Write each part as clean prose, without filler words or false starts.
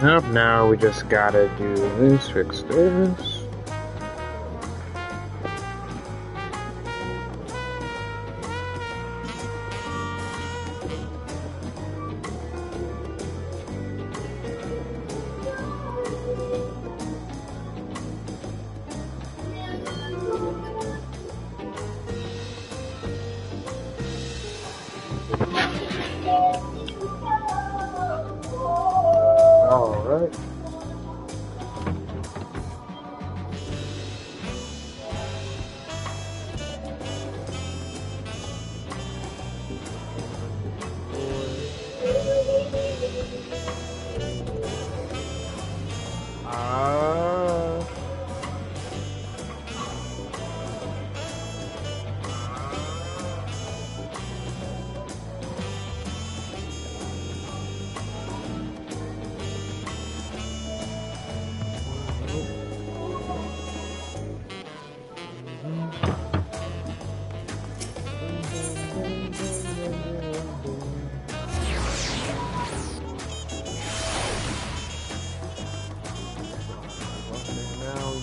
Nope, now we just gotta do this, fix this. Alright.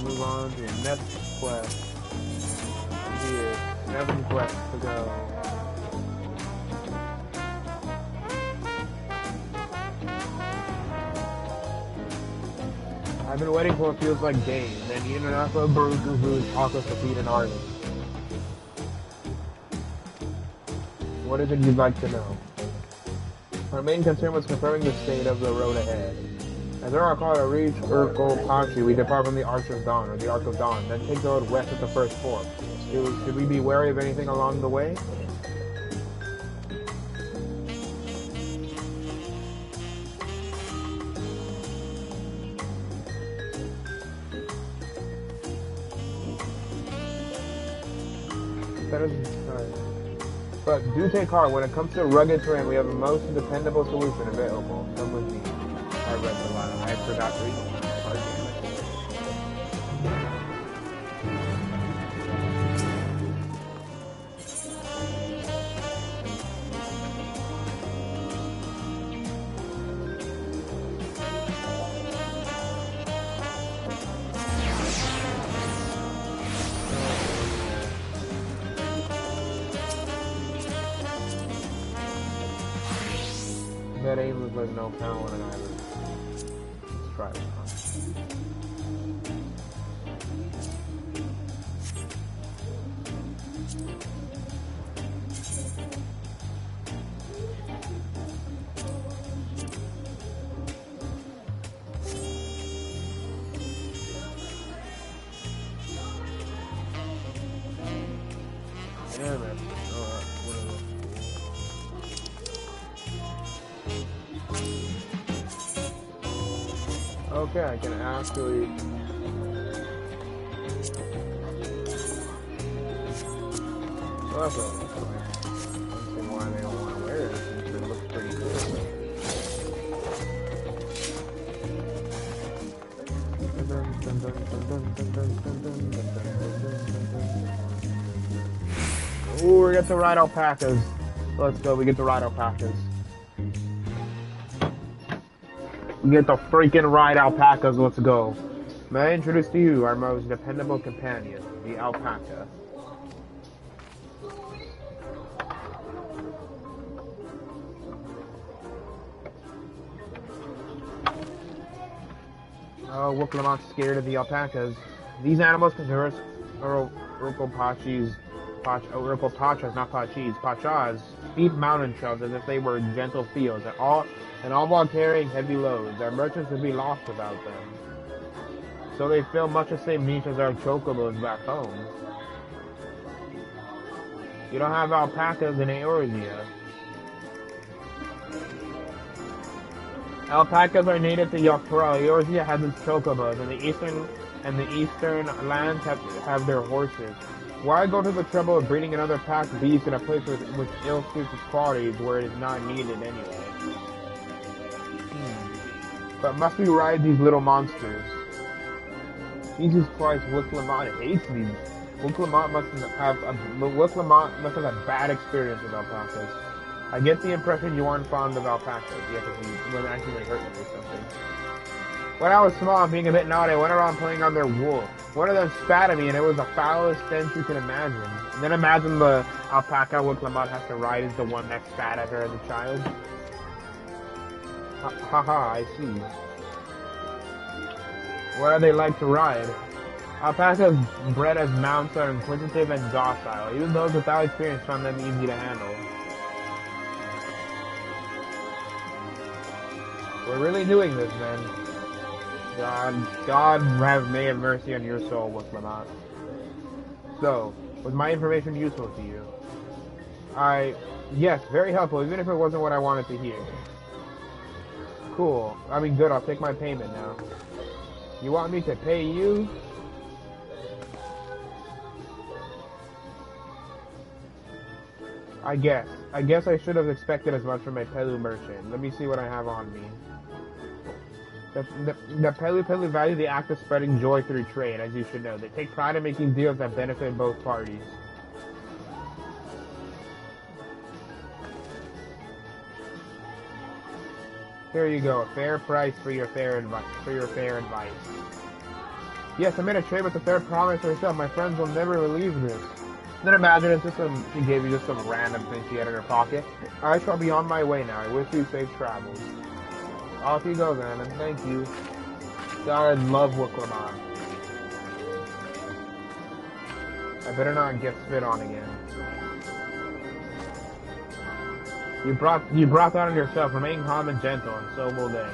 Move on to the next quest. Here, 7 quests to go. I've been waiting for what feels like days, and the international Baruku food tacos to feed an army. What is it you'd like to know? Our main concern was confirming the state of the road ahead. As our call to reach Urkel Pachi, we depart from the Arch of Dawn, or the Arc of Dawn, then take the road west at the first fork. Should we be wary of anything along the way? But do take heart, when it comes to rugged terrain, we have the most dependable solution available. Come with me. I read the line. I forgot to read it. That aim was like no power and I let's try it. Yeah, man. Okay, I can actually... Well, that's all right. I don't see why they don't want to wear it since it looks pretty cool. Ooh, we get to ride alpacas. Let's go, we get to ride alpacas. We get to freaking ride alpacas, let's go. May I introduce to you our most dependable companion, the alpaca. Oh, Wooklamant's scared of the alpacas. These animals can traverse Urkelpachas, not Pachis, Pachas, steep mountain shelves as if they were gentle fields, and all while carrying heavy loads. Our merchants would be lost without them. So they fill much the same niche as our chocobos back home. You don't have alpacas in Eorzea. Alpacas are native to Yokoro. Eorzea has its chocobos, and the eastern lands have their horses. Why go to the trouble of breeding another pack beast in a place which ill suits its qualities where it is not needed anyway? But must we ride these little monsters? Jesus Christ, Wooklamant hates these. Wooklamant must have a bad experience with alpacas. I get the impression you aren't fond of alpacas, yet if you would actually hurt them or something. When I was small and being a bit naughty, I went around playing on their wool. One of them spat at me, and it was the foulest stench you can imagine. And then imagine the alpaca Wiclamot has to ride is the one that spat at her as a child. Haha, I see. What are they like to ride? Alpacas bred as mounts are inquisitive and docile. Even those without experience found them easy to handle. We're really doing this, man. God may have mercy on your soul, Wiclamot. So, was my information useful to you? Yes, very helpful, even if it wasn't what I wanted to hear. Cool. I mean, good, I'll take my payment now. You want me to pay you? I guess I should have expected as much from a Pelu merchant. Let me see what I have on me. The Pelu value the act of spreading joy through trade, as you should know. They take pride in making deals that benefit both parties. Here you go, a fair price for your fair advice. Yes, I made a trade with a fair promise herself. My friends will never relieve this. Then imagine it's just she gave you just some random thing she had in her pocket. I shall be on my way now. I wish you safe travels. Off you go then, and thank you. God, I love Wiclamot. I better not get spit on again. You brought that on yourself. Remain calm and gentle, and so will they.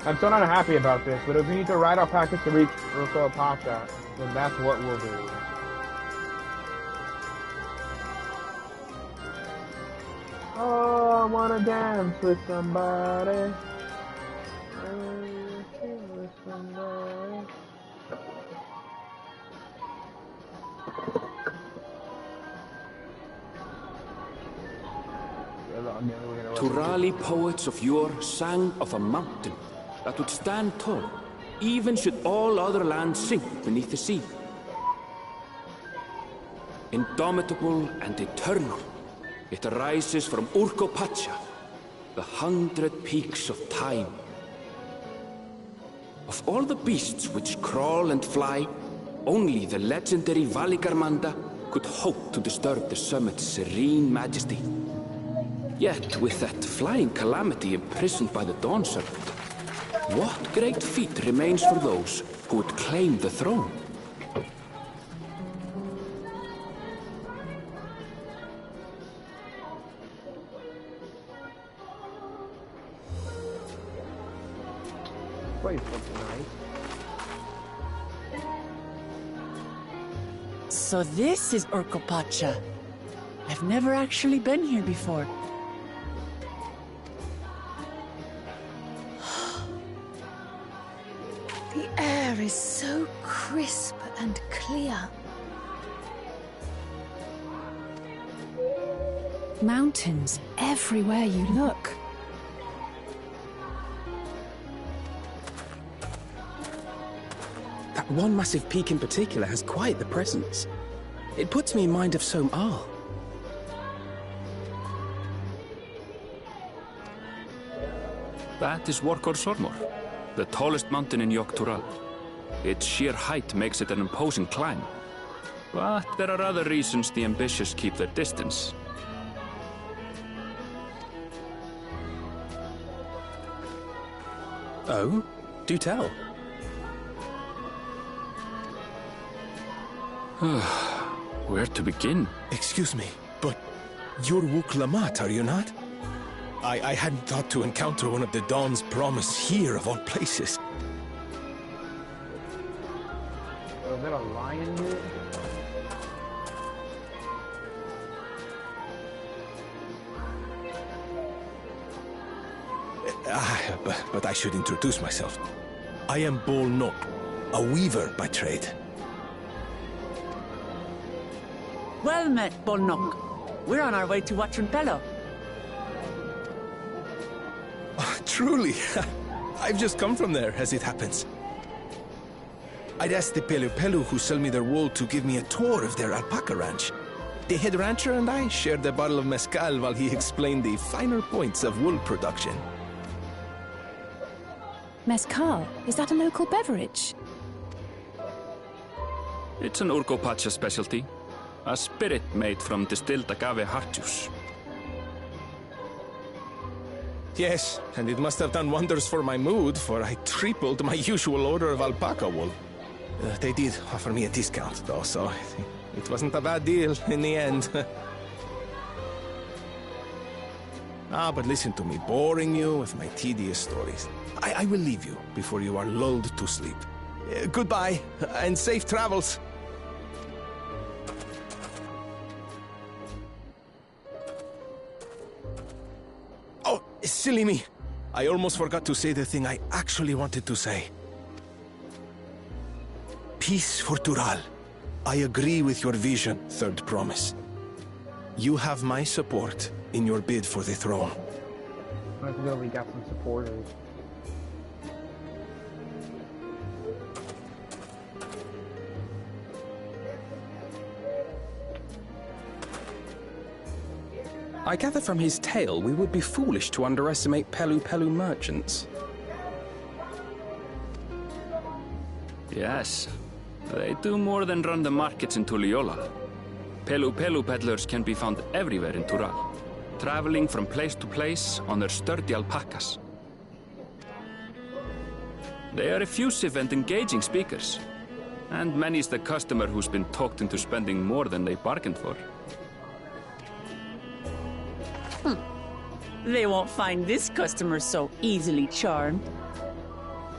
I'm so not happy about this, but if we need to ride our packets to reach Urko Pasha, then that's what we'll do. Oh, I wanna dance with somebody. With somebody. Turali poets of yore sang of a mountain that would stand tall, even should all other lands sink beneath the sea. Indomitable and eternal, it arises from Urko Pacha, the 100 peaks of time. Of all the beasts which crawl and fly, only the legendary Valigarmanda could hope to disturb the summit's serene majesty. Yet, with that flying calamity imprisoned by the Dawn Serpent, what great feat remains for those who would claim the throne? Wait, something nice. So this is Urko Pacha. I've never actually been here before. The air is so crisp and clear. Mountains everywhere you look. That one massive peak in particular has quite the presence. It puts me in mind of Som Al. That is Workor Sormor, the tallest mountain in Yogg-Tural. Its sheer height makes it an imposing climb. But there are other reasons the ambitious keep their distance. Oh? Do tell. Where to begin? Excuse me, but you're Wiclamot, are you not? I hadn't thought to encounter one of the Dawn's promise here, of all places. Oh, is that a lion here? But I should introduce myself. I am Bol Nok, a weaver by trade. Well met, Bolnok. We're on our way to Watranpelo. Oh, truly, I've just come from there, as it happens. I'd asked the PeluPelu who sell me their wool to give me a tour of their alpaca ranch. The head rancher and I shared a bottle of mezcal while he explained the finer points of wool production. Mezcal? Is that a local beverage? It's an Urcopacha specialty. A spirit made from distilled agave heart juice. Yes, and it must have done wonders for my mood, for I tripled my usual order of alpaca wool. They did offer me a discount, though, so it wasn't a bad deal in the end. But listen to me, boring you with my tedious stories. I will leave you before you are lulled to sleep. Goodbye, and safe travels. Oh, silly me. I almost forgot to say the thing I actually wanted to say. Peace for Tural. I agree with your vision, Third Promise. You have my support in your bid for the throne. Let's go, we got some supporters. I gather from his tale we would be foolish to underestimate PeluPelu merchants. Yes, they do more than run the markets in Tuliola. PeluPelu peddlers can be found everywhere in Tural, traveling from place to place on their sturdy alpacas. They are effusive and engaging speakers, and many's the customer who's been talked into spending more than they bargained for. They won't find this customer so easily charmed.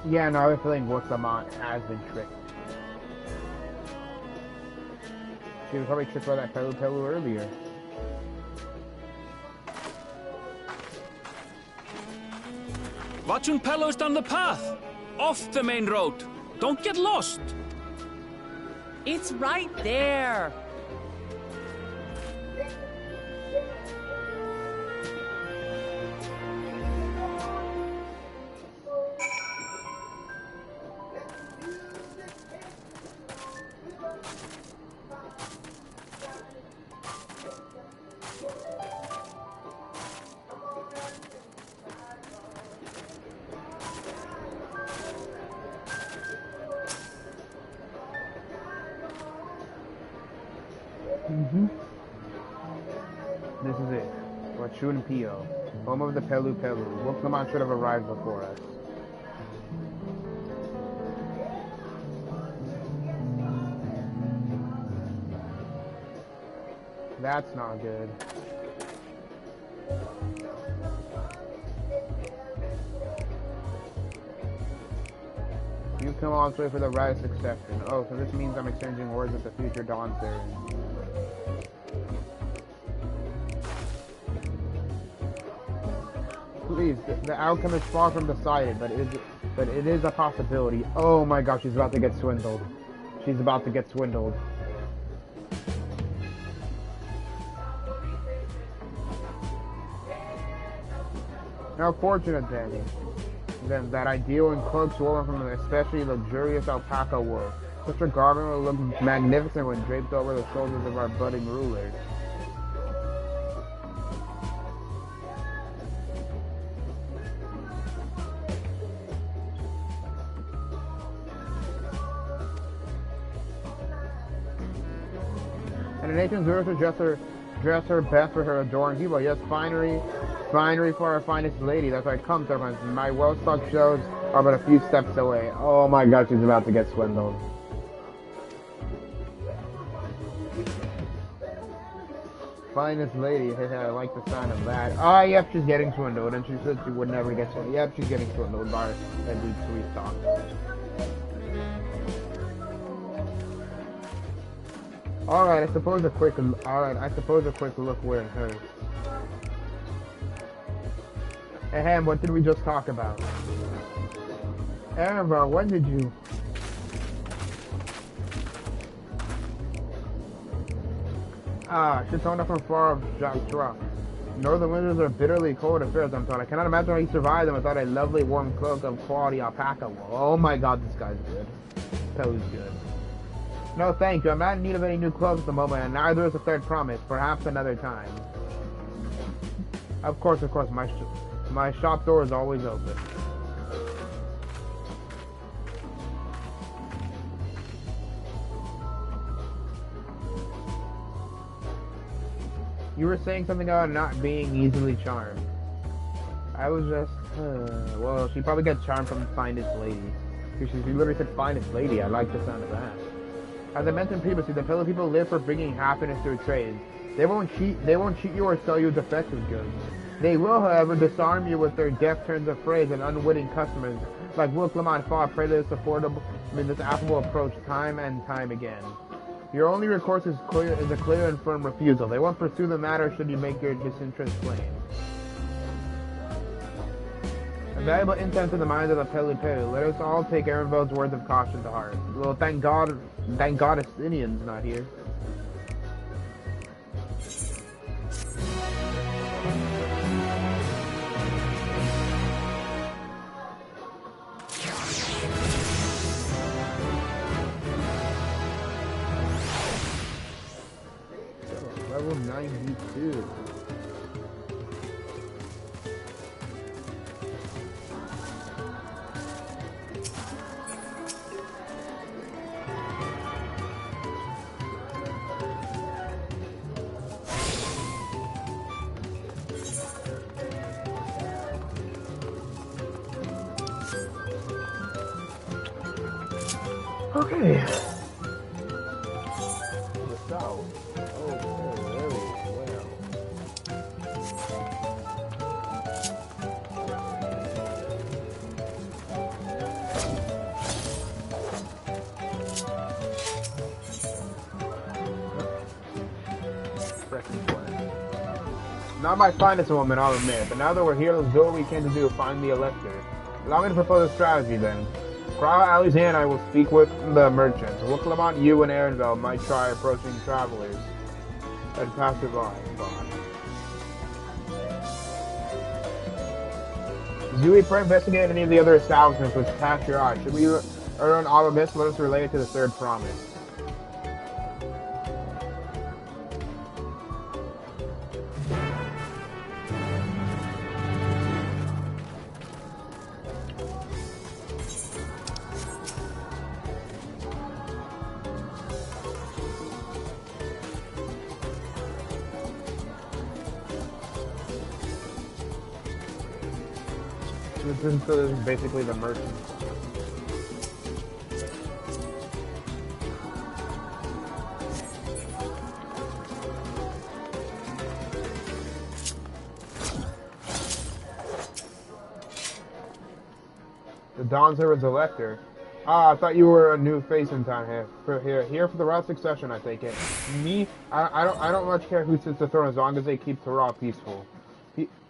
Yeah, no, I have a feeling Woodslamont has been tricked. She was probably tricked by that PeluPelu earlier. Watchun Pelo's down the path! Off the main road! Don't get lost! It's right there. This is it. Watchun Pio, home of the PeluPelu. Woodslamont should have arrived before us. That's not good. You've come all this way for the right of Succsession. Oh, so this means I'm exchanging words with the future Dawn Saren. Please, the outcome is far from decided, but it is a possibility. Oh my gosh, she's about to get swindled. She's about to get swindled. How fortunate then that ideal and cloaks woven from an especially luxurious alpaca wool. Such a garment will look magnificent when draped over the shoulders of our budding rulers. And the nation's rulers will dress her best for her adoring people. Yes, finery for our finest lady. That's why I come to her. My well-stocked shows are but a few steps away. Oh my gosh, she's about to get swindled. Finest lady. I like the sound of that. Ah, yep, she's getting swindled, and she said she would never get swindled. Yep, she's getting swindled by that dude's sweet talk. Alright, I suppose a quick look wearing hers. Hey Ham, what did we just talk about? Erebor, when did you... She's torn up from far off Jacques Drop. Northern winters are bitterly cold affairs, I'm told. I cannot imagine how he survived them without a lovely warm cloak of quality alpaca wool. Oh my god, this guy's good. Pelu's good. No, thank you. I'm not in need of any new clothes at the moment, and neither is the third promise. Perhaps another time. Of course. My shop door is always open. You were saying something about not being easily charmed. I was just, well, she probably got charmed from the finest lady. She literally said finest lady. I like the sound of that. As I mentioned previously, the Pelu people live for bringing happiness through trade. They won't cheat you or sell you defective goods. They will, however, disarm you with their deft turns of phrase and unwitting customers, like Will Clement fought prey to this affable approach time and time again. Your only recourse is a clear and firm refusal. They won't pursue the matter should you make your disinterest plain. A valuable insight to the minds of the PeluPelu. Let us all take Aaronville's words of caution to heart. Well, thank God Estinian's not here. Level 92. Okay. The south. Oh, very well. Not my finest woman, I'll admit, but now that we're here, let's do what we can to do, find the elector. Allow me to propose a strategy then. Crowd Alley's and I will speak with the merchants. Will Clement, you and Aaronville might try approaching travelers and passerby. Do we investigate any of the other establishments which catch your eye? Should we earn all of this? Let us relate it to the third promise. This is basically the merchant. The Dawn Servant's elector. Ah, I thought you were a new face in town here. Here for the Royal Succession, I take it. Me, I don't much care who sits the throne as long as they keep Terra peaceful.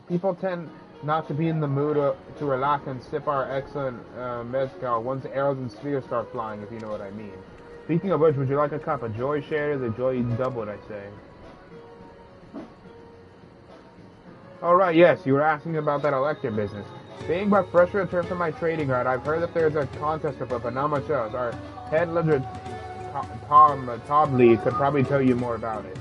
People tend not to be in the mood to relax and sip our excellent mezcal once the arrows and spheres start flying, if you know what I mean. Speaking of which, would you like a cup? A joy shared is a joy doubled, I say. Alright, yes, you were asking about that elector business. Being but fresh returned from my trading route, I've heard that there's a contest afoot, but not much else. Our head ledger, Tom Tobley, could probably tell you more about it.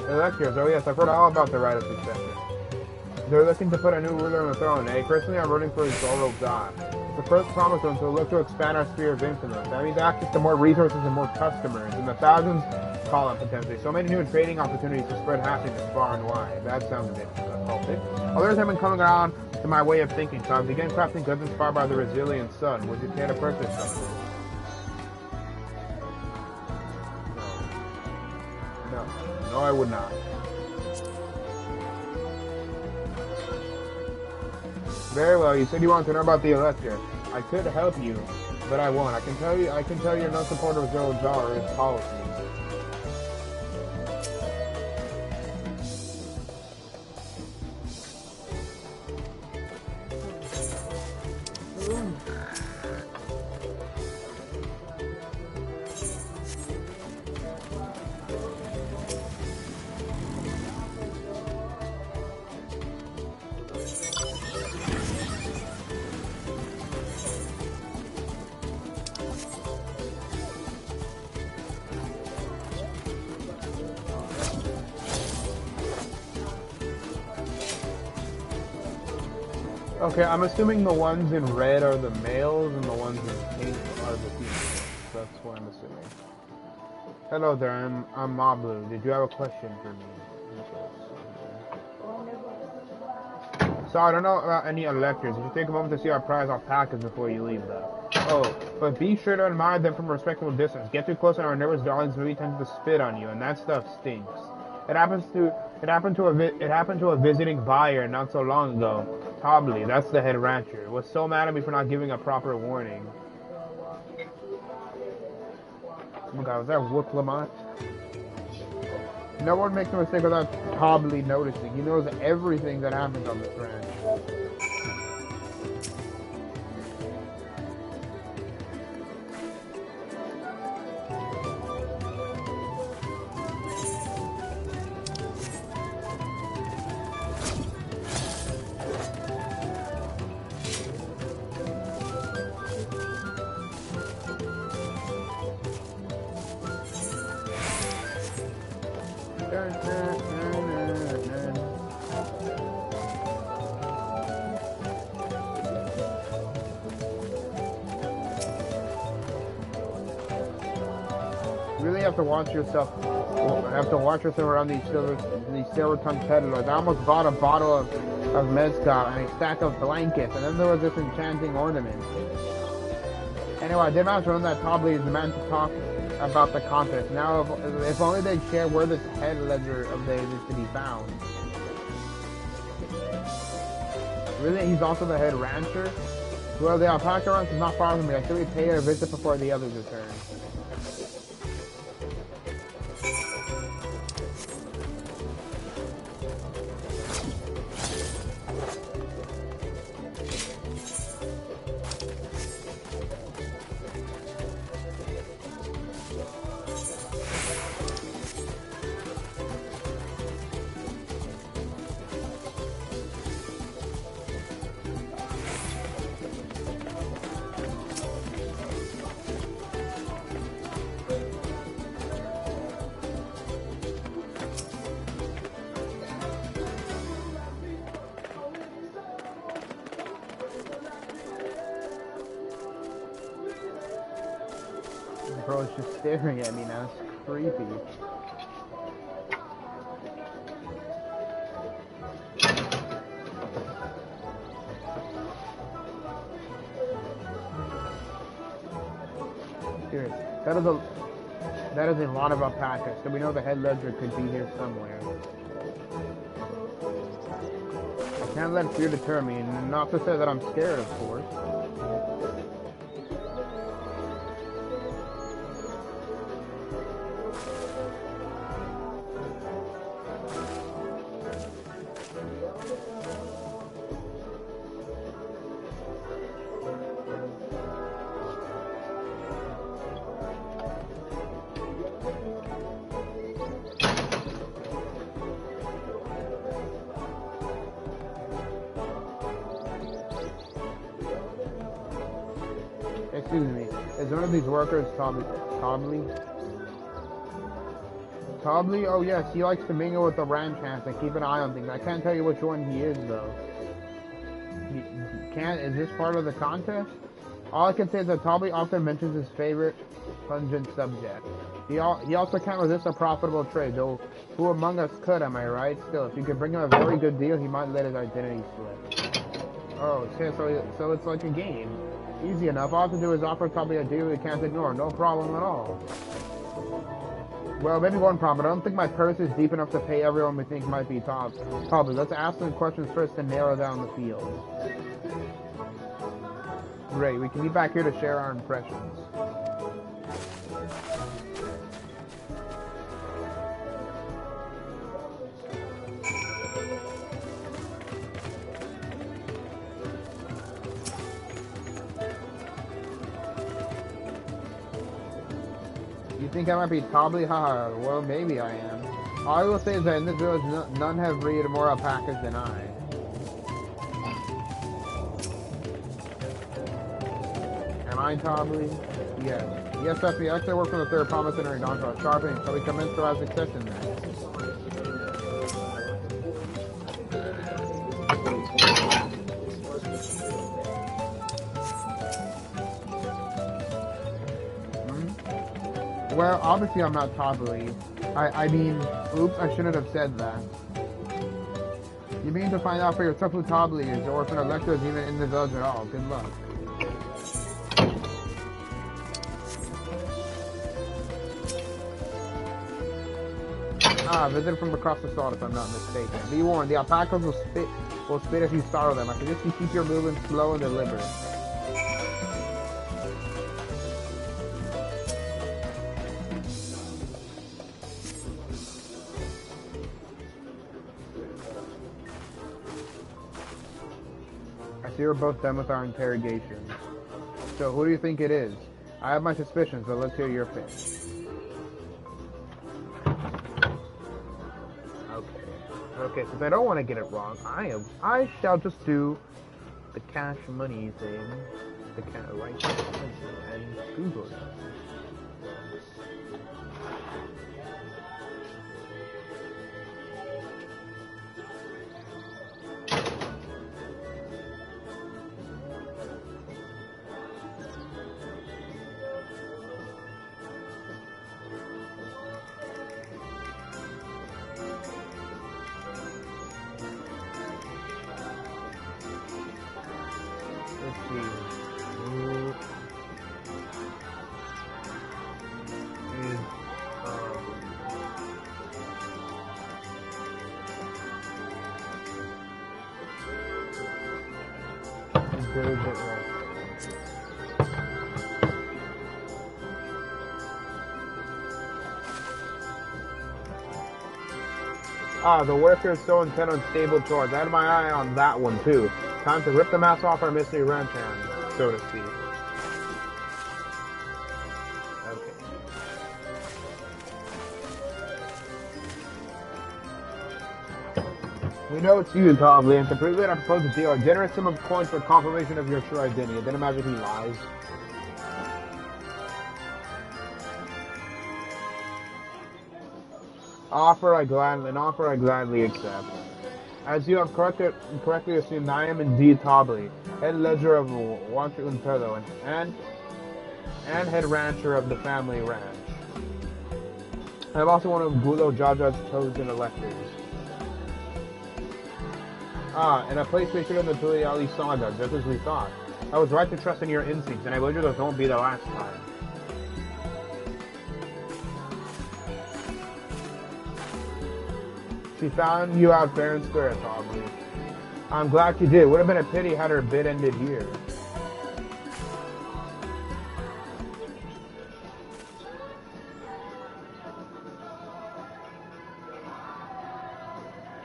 Electors, oh yes, I've heard all about the right of succession. They're looking to put a new ruler on the throne, eh? Personally, I'm rooting for Zoro God. The first promise was to look to expand our sphere of influence. That means access to more resources and more customers, and the thousands call it potentially. So many new trading opportunities to spread happiness far and wide. That sounds a bit cultic. Others have been coming around to my way of thinking, so I began crafting goods inspired by the resilient sun. Would you care to purchase something? No, I would not. Very well, you said you wanted to know about the elector. I could help you, but I won't. I can tell you're no supporter of Zero Jaw or his policies. Okay, I'm assuming the ones in red are the males and the ones in pink are the females. That's what I'm assuming. Hello there, I'm Mablu. Did you have a question for me? So I don't know about any electors. You should take a moment to see our prize alpacas before you leave though. Oh, but be sure to admire them from a respectful distance. Get too close and our nervous darlings maybe tend to spit on you, and that stuff stinks. It happened to a visiting buyer not so long ago. Tobley, that's the head rancher, was so mad at me for not giving a proper warning. Oh my god, was that Wook Lamont? No one makes a mistake without Tobley noticing. He knows everything that happens on this ranch. You really have to watch yourself. Around these silver tongue peddlers. I almost bought a bottle of mezcal and a stack of blankets, and then there was this enchanting ornament. Anyway, I did manage to learn that Tobley is the man to talk about the contest. Now, if only they'd share where this head ledger of theirs is to be found. Really, he's also the head rancher? Well, the alpaca ranch is not far from me. I should pay a visit before the others return. Bro, it's just staring at me now. It's creepy. Serious. That is a lot of alpacas, so we know the head ledger could be here somewhere. I can't let fear deter me, and not to say that I'm scared, of course. Excuse me, is one of these workers Tobley? Tobley? Oh yes, he likes to mingle with the ranch hands and keep an eye on things. I can't tell you which one he is though. Is this part of the contest? All I can say is that Tobley often mentions his favorite pungent subject. He also can't resist a profitable trade, though who among us could, am I right? Still, if you could bring him a very good deal, he might let his identity slip. Oh, so it's like a game. Easy enough. All I have to do is offer Tobley a deal he can't ignore. No problem at all. Well, maybe one problem. I don't think my purse is deep enough to pay everyone we think might be Tobley. Let's ask some questions first to narrow down the field. Great. We can be back here to share our impressions. You think I might be Tobley? Haha, well, maybe I am. All I will say is that in this village, none have breeded more alpacas than I. Am I Tobley? Yes. Yes, Effie, I actually work for the third promissory non-draw sharpening, so we commence to our succession then. Well, obviously I'm not Tobley. I mean, oops, I shouldn't have said that. You mean to find out for yourself who Tobley is, or if an elector is even in the village at all. Good luck. Visited from across the salt, if I'm not mistaken. Be warned, the alpacas will spit if you startle them. I suggest you keep your movements slow and deliberate. I see we're both done with our interrogation. So, who do you think it is? I have my suspicions, but let's hear your pitch. Okay, since I don't want to get it wrong, I shall just do the cash money thing, right and Google it. The worker is so intent on stable chores. I had my eye on that one too. Time to rip the mask off our mystery ranch hand, so to speak. Okay. We know it's you, Tobley, and to prove it, I propose a deal. A generous sum of coins for confirmation of your true identity. Then imagine he lies. Offer I gladly accept. As you have correctly assumed, I am indeed Tobley, head ledger of Wancho and Pelo, and head rancher of the family ranch. I am also one of Gulo Jaja's chosen electors. And a place featured in the Tuli Ali saga, just as we thought. I was right to trust in your instincts, and I wager this won't be the last time. She found you out fair and square, Tobley. I'm glad she did. Would have been a pity had her bid ended here.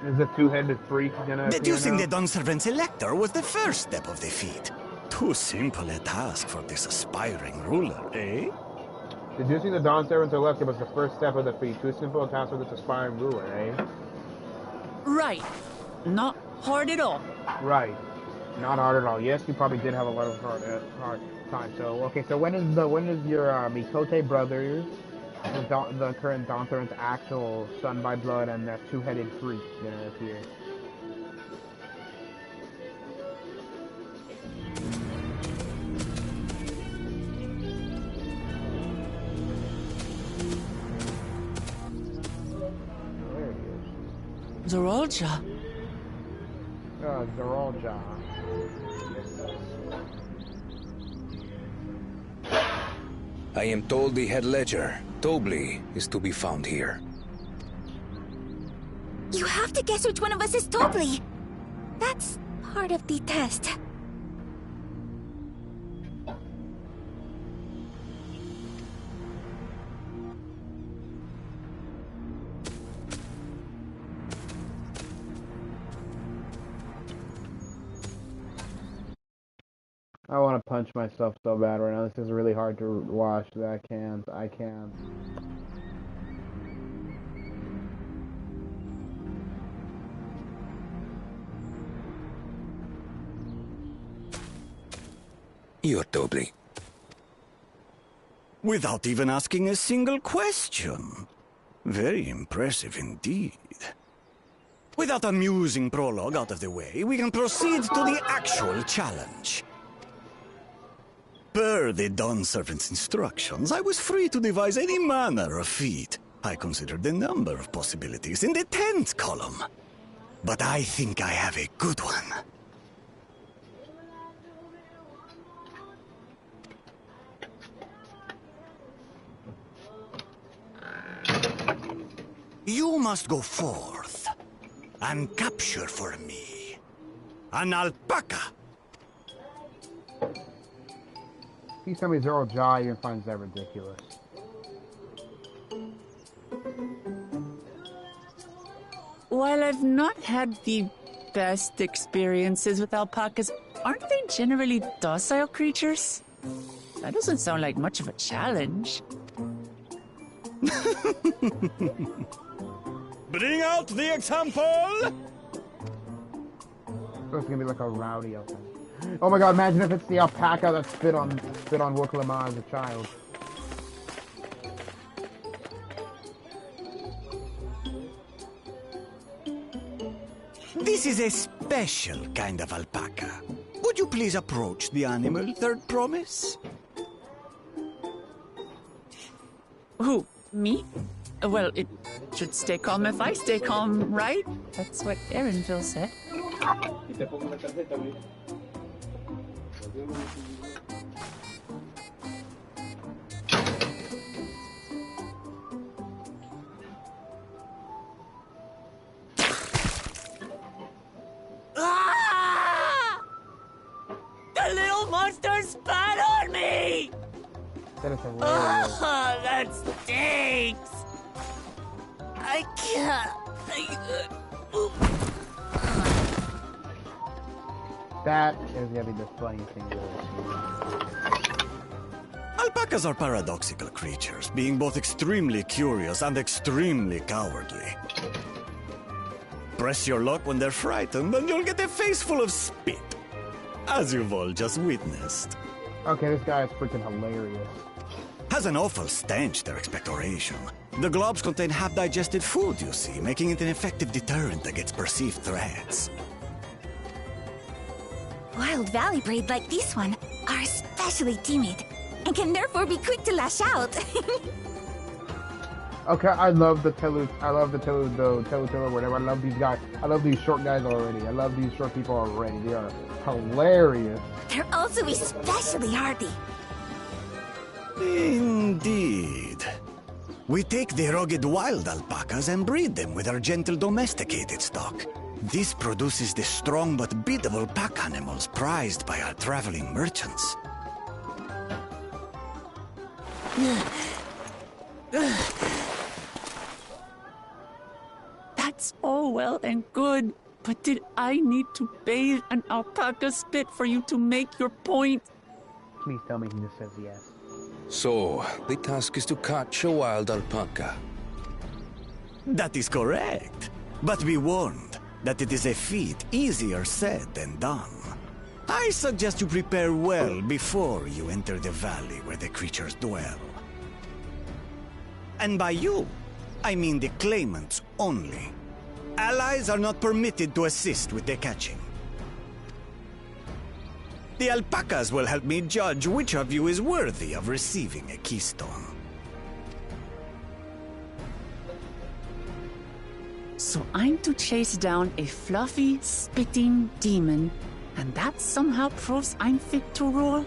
Is the two-headed freak gonna Deducing the Dunservant's elector was the first step of the feat. Too simple a task for this aspiring ruler, eh? Deducing the Dunservant's elector was the first step of the feat. Too simple a task for this aspiring ruler, eh? Right. Not hard at all. Right. Not hard at all. Yes, you probably did have a lot of hard time. So, okay, so when is your Mikote brothers, the current Dunservant's actual son by blood and that two-headed freak gonna appear? Zorolja. Zorolja. I am told the head ledger, Tobley, is to be found here. You have to guess which one of us is Tobley. That's part of the test. I want to punch myself so bad right now. This is really hard to watch. I can't. You're Tobley. Without even asking a single question. Very impressive indeed. With that amusing prologue out of the way, we can proceed to the actual challenge. Per the Dawn Servant's instructions, I was free to devise any manner of feat. I considered a number of possibilities in the 10th column. But I think I have a good one. You must go forth and capture for me an alpaca. Please tell me Zero Jaw even finds that ridiculous. While I've not had the best experiences with alpacas, aren't they generally docile creatures? That doesn't sound like much of a challenge. Bring out the example! So it's gonna be like a rowdy alpaca. Oh my god, imagine if it's the alpaca that spit on Rook Lamar as a child. This is a special kind of alpaca. Would you please approach the animal, Third Promise? Who? Me? Well, it should stay calm if I stay calm, right? That's what Aaronville said. Ah! The little monster spat on me! That is hilarious. Oh, that stinks! I can't. That is gonna be the funniest thing you've ever seen. Alpacas are paradoxical creatures, being both extremely curious and extremely cowardly. Press your luck when they're frightened, and you'll get a face full of spit, as you've all just witnessed. Okay, this guy is freaking hilarious. Has an awful stench, their expectoration. The globs contain half-digested food, you see, making it an effective deterrent against perceived threats. Wild valley braid like this one are especially timid and can therefore be quick to lash out. Okay, I love the Telu, whatever. I love these guys. I love these short guys already. I love these short people already. They are hilarious. They're also especially hardy. Indeed. We take the rugged wild alpacas and breed them with our gentle domesticated stock. This produces the strong but biddable pack animals prized by our traveling merchants. That's all well and good, but did I need to bathe an alpaca spit for you to make your point? Please tell me he just says yes. So, the task is to catch a wild alpaca. That is correct. But be warned that it is a feat easier said than done. I suggest you prepare well before you enter the valley where the creatures dwell. And by you, I mean the claimants only. Allies are not permitted to assist with the catching. The alpacas will help me judge which of you is worthy of receiving a keystone. So I'm to chase down a fluffy, spitting demon, and that somehow proves I'm fit to rule?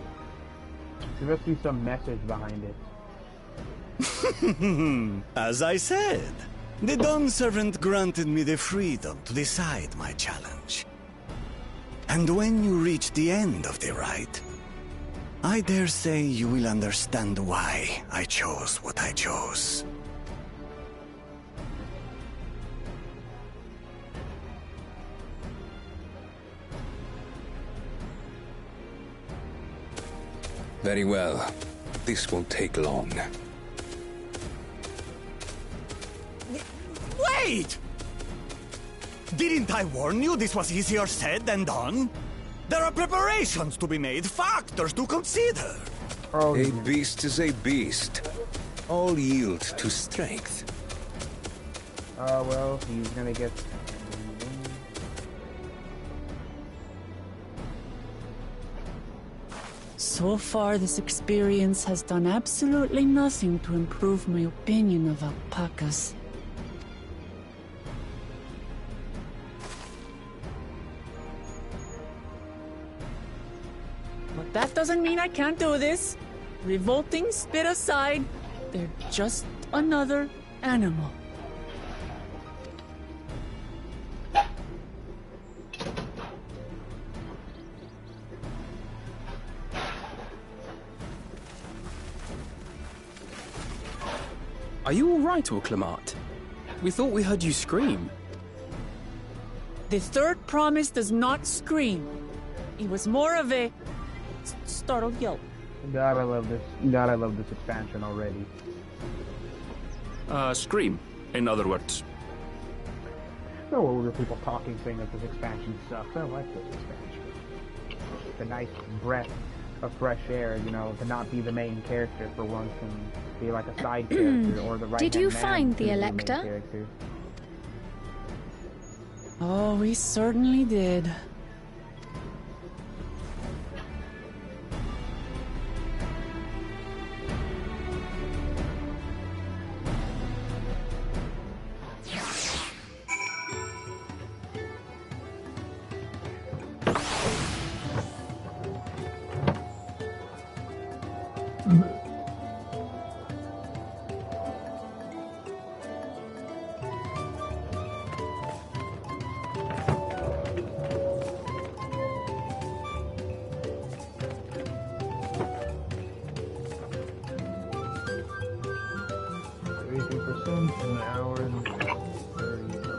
There must be some message behind it. As I said, the Dawn Servant granted me the freedom to decide my challenge. And when you reach the end of the rite, I dare say you will understand why I chose what I chose. Very well. This won't take long. Wait! Didn't I warn you this was easier said than done? There are preparations to be made, factors to consider. Oh, A beast is a beast. All yield to strength. well, he's gonna get... So So far, this experience has done absolutely nothing to improve my opinion of alpacas. But that doesn't mean I can't do this. Revolting spit aside, they're just another animal. Are you all right, Orclamat? We thought we heard you scream. The third promise does not scream. It was more of a startled yelp. God, I love this. God, I love this expansion already. Scream, in other words. No older people talking saying that this expansion sucks. I like this expansion. It's a nice breath of fresh air, you know, to not be the main character for once and be like a side character or the right. Did you find the Elector? Oh, we certainly did. An hour and 30 minutes.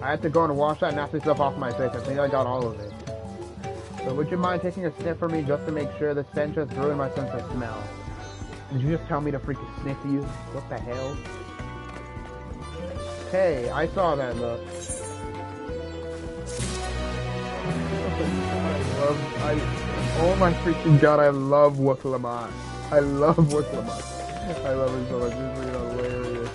I had to go and wash that nasty stuff off my face. I think I got all of it. So would you mind taking a sniff for me just to make sure the stench has ruined my sense of smell? Did you just tell me to freaking sniff you? What the hell? Hey, I saw that look. Oh my freaking god, I love Wooklamat. I love Wooklamat. I love it so much. It's freaking hilarious.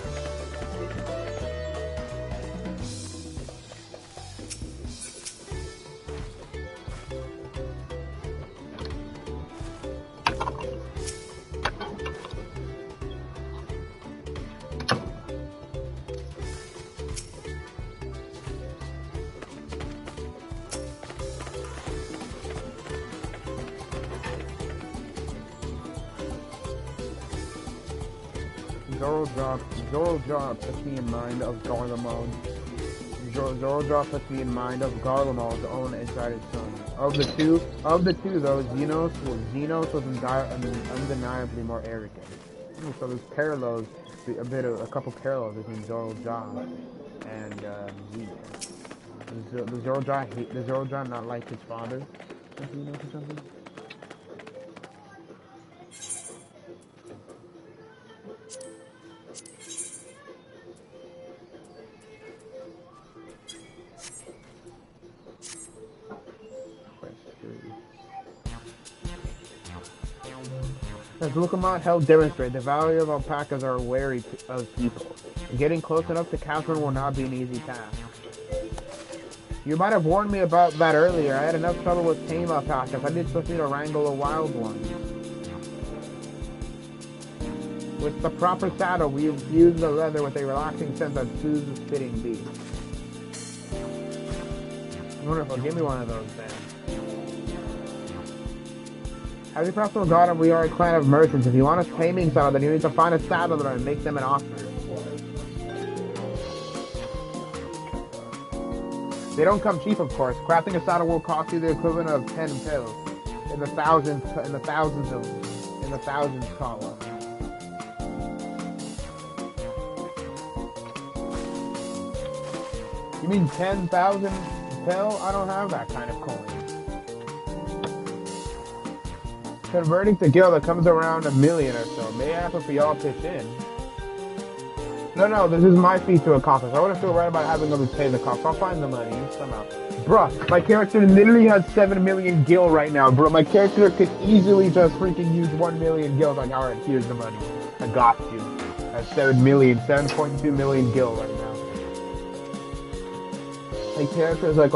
Zoro puts me in mind of Garlemald. Zoro puts me in mind of Garlemald's own inside son. Of the two though, Xenos was undeniably more arrogant. So there's parallels, a couple parallels between Zoro and Xenos. Does Zoro not like his father? Xenos or something? As Wooklamat helped demonstrate, the value of alpacas are wary of people. Getting close enough to capture them will not be an easy task. You might have warned me about that earlier. I had enough trouble with tame alpacas. I did just need to wrangle a wild one. With the proper saddle, we infuse the leather with a relaxing scent that soothes the spitting beast. Wonderful, give me one of those then. As a personal god, we are a clan of merchants. If you want a taming saddle, then you need to find a saddler and make them an offer. They don't come cheap, of course. Crafting a saddle will cost you the equivalent of 10 pills. In the thousands column. You mean 10,000 pill? I don't have that kind of coin. Converting to gil, that comes around $1 million or so. May I ask if we all pitch in? No, this is my fee to accomplish. I wouldn't feel right about having them pay the cost. I'll find the money somehow. Bruh, my character literally has 7 million gil right now, bro. My character could easily just freaking use 1 million gil. Like, alright, here's the money. I got you. That's 7.2 million gil right now. My character's like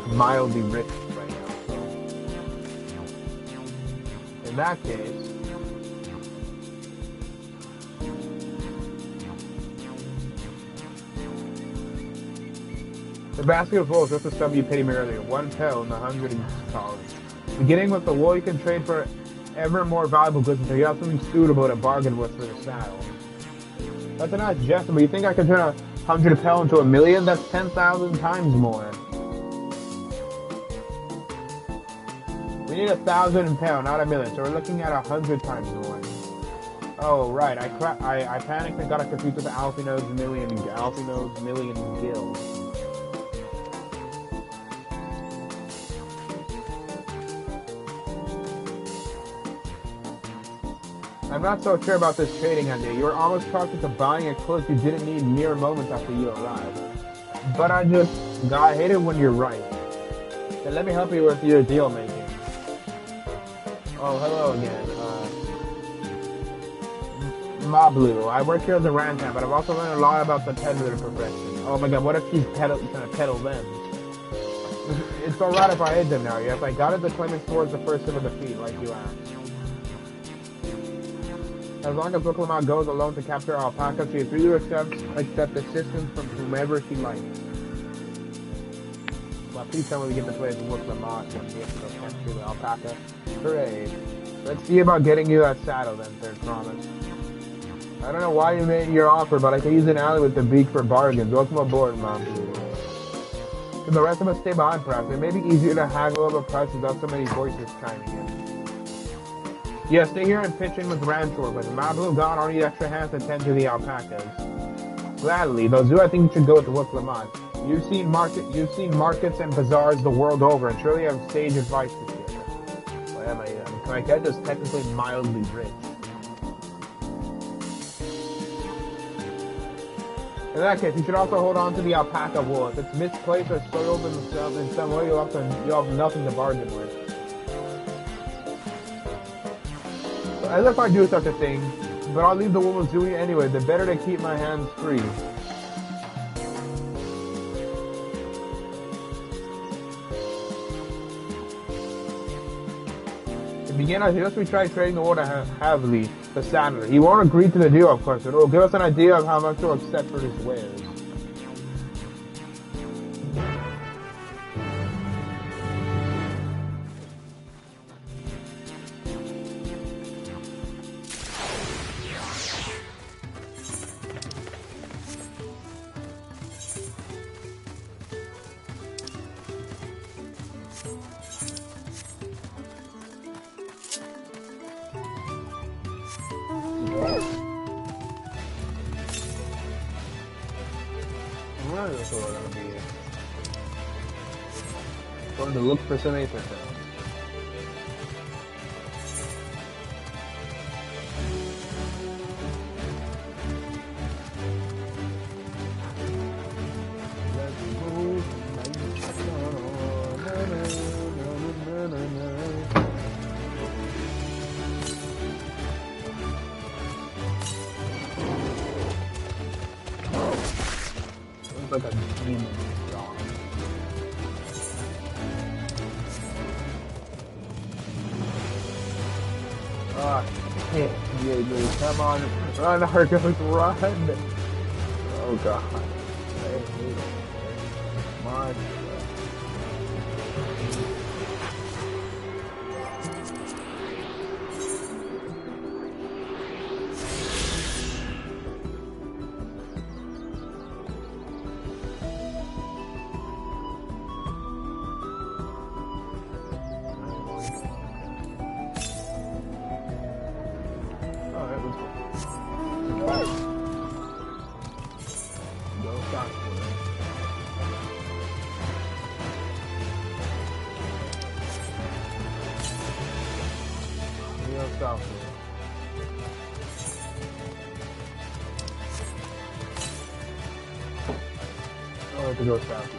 mildly rich right now. So. In that case. The basket of wool is just the stuff you paid me earlier. 1 pound, 100 dollars. Beginning with the wool, you can trade for ever more valuable goods until you have something suitable to bargain with for the saddle. That's a nice gesture, but you think I can turn 100 pound into 1 million? That's 10,000 times more. We need 1,000 pound, not 1 million, so we're looking at 100 times more. Oh, right, I panicked and got it confused with Alphino's million gil. I'm not so sure about this trading idea. You were almost talked into buying a clothes you didn't need mere moments after you arrived. But I hate it when you're right. Then let me help you with your deal making. Oh, hello again. Mablu. I work here as a rantan, but I've also learned a lot about the peddler profession. Oh my god, what if she's trying to peddle them? It's alright if I hate them now. Yes, I got it. The claimants towards the first of the feet, like you asked. As long as Succsession goes alone to capture alpaca, she is free to accept assistance from whomever she likes. Well, please tell me we get to play as Succsession when we have to go capture the alpaca. Hooray. Let's see about getting you that saddle then, third promise. I don't know why you made your offer, but I can use an alley with the beak for bargains. Welcome aboard, Mom. Can the rest of us stay behind, perhaps? It may be easier to haggle over prices without so many voices chiming in. Yeah, stay here and pitch in with Rantor, but Mablu gone, I'll need extra hands to tend to the alpacas. Gladly, though Zoo, I think you should go to Wooklamont. You've seen markets and bazaars the world over, and surely have sage advice to share. Well, my cat is technically mildly rich. In that case, you should also hold on to the alpaca wool. If it's misplaced or soiled in some way, you'll have nothing to bargain with. As if I do such a thing, but I'll leave the wool with Zooey anyway. The better to keep my hands free. To begin, I suggest we try trading the wool to Havli, the saddler. He won't agree to the deal, of course, but it will give us an idea of how much he'll accept for his wares. Going to look for some aphid. Like a demon dog. Ah, shit. Yeah, come on. Run, Argos, run! Oh god. I hate it. Come on. South. I'll have to go south.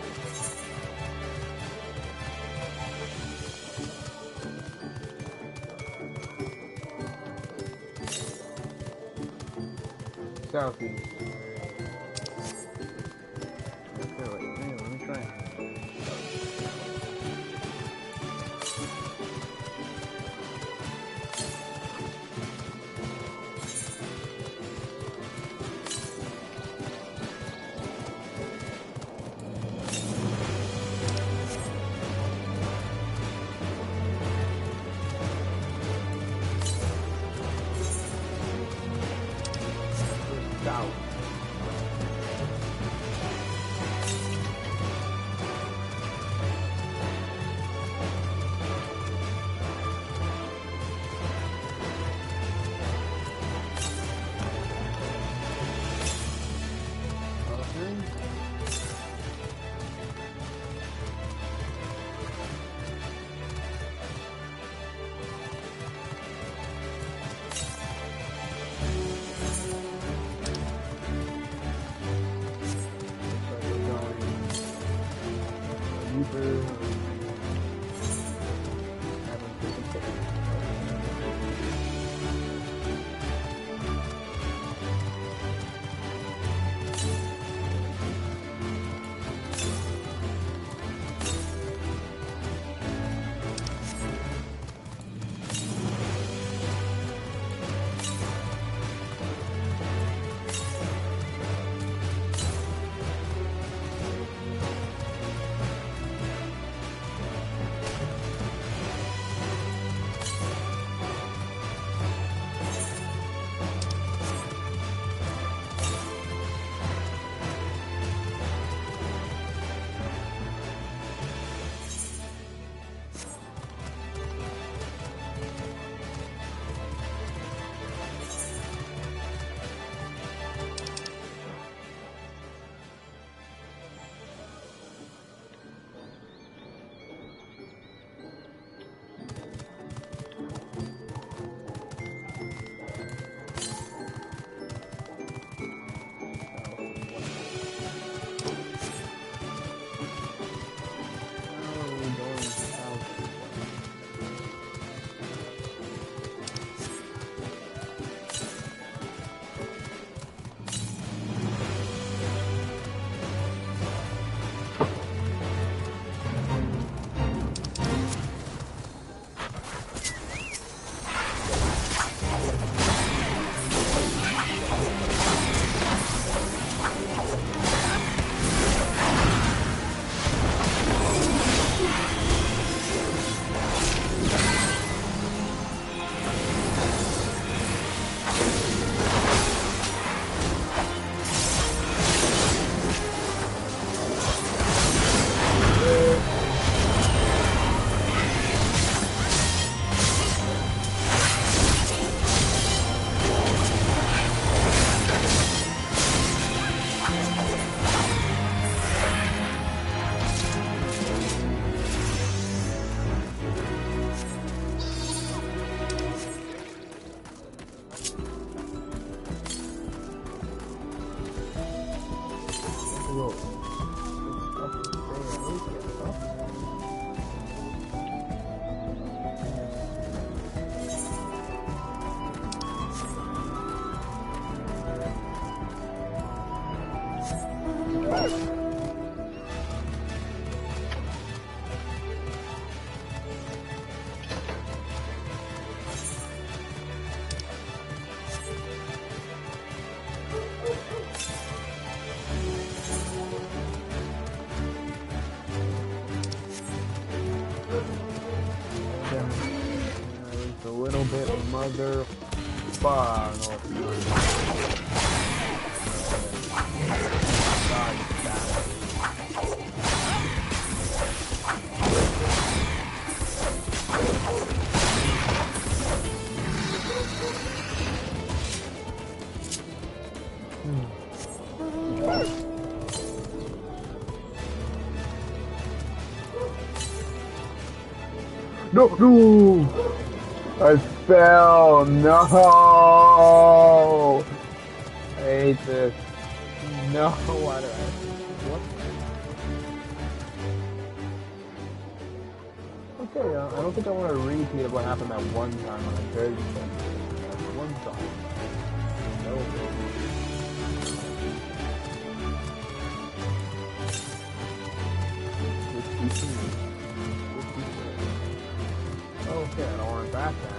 southeast. Okay, wait, hang on, let me try. South. Mother No, no! I fell! No! I hate this. No, why do I... What? Okay, I don't think I want to repeat of what happened that one time when I carried you. One time. That was it. Okay, I don't want that to happen.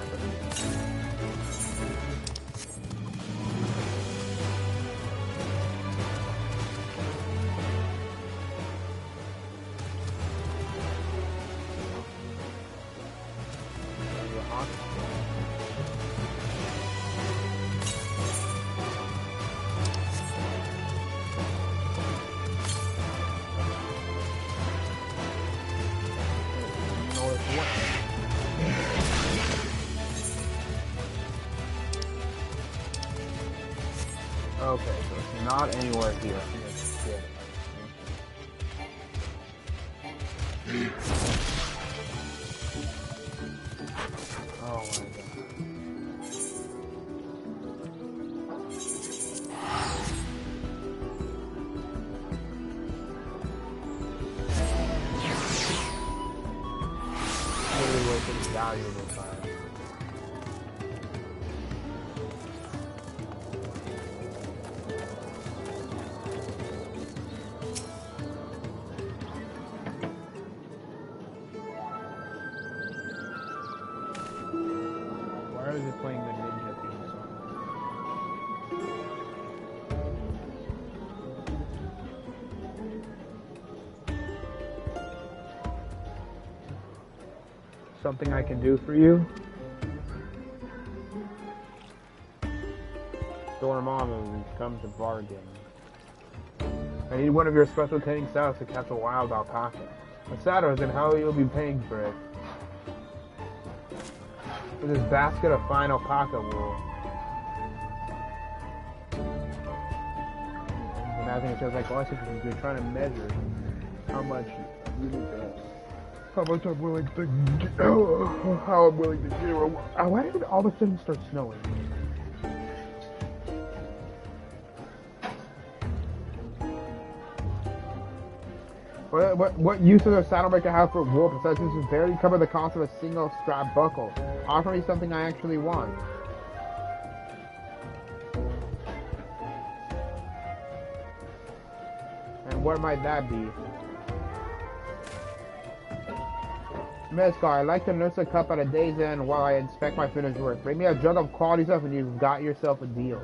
Okay, so it's not anywhere here. I think it's good. Oh my god. Really wasting valuable time. Playing the ninja theme song. Something I can do for you? Dormammu comes to bargain. I need one of your special training saddles to catch a wild alpaca. A saddle is in how you'll be paying for it. With this basket of fine alpaca wool. Imagine it feels like, oh, you're trying to measure how much I'm willing to how I'm willing to do. Why did it all of a sudden start snowing? What use does a saddlemaker have for wool besides this to barely cover the cost of a single strap buckle? Offer me something I actually want. And what might that be? Mezcal, I'd like to nurse a cup at a day's end while I inspect my finished work. Bring me a jug of quality stuff and you've got yourself a deal.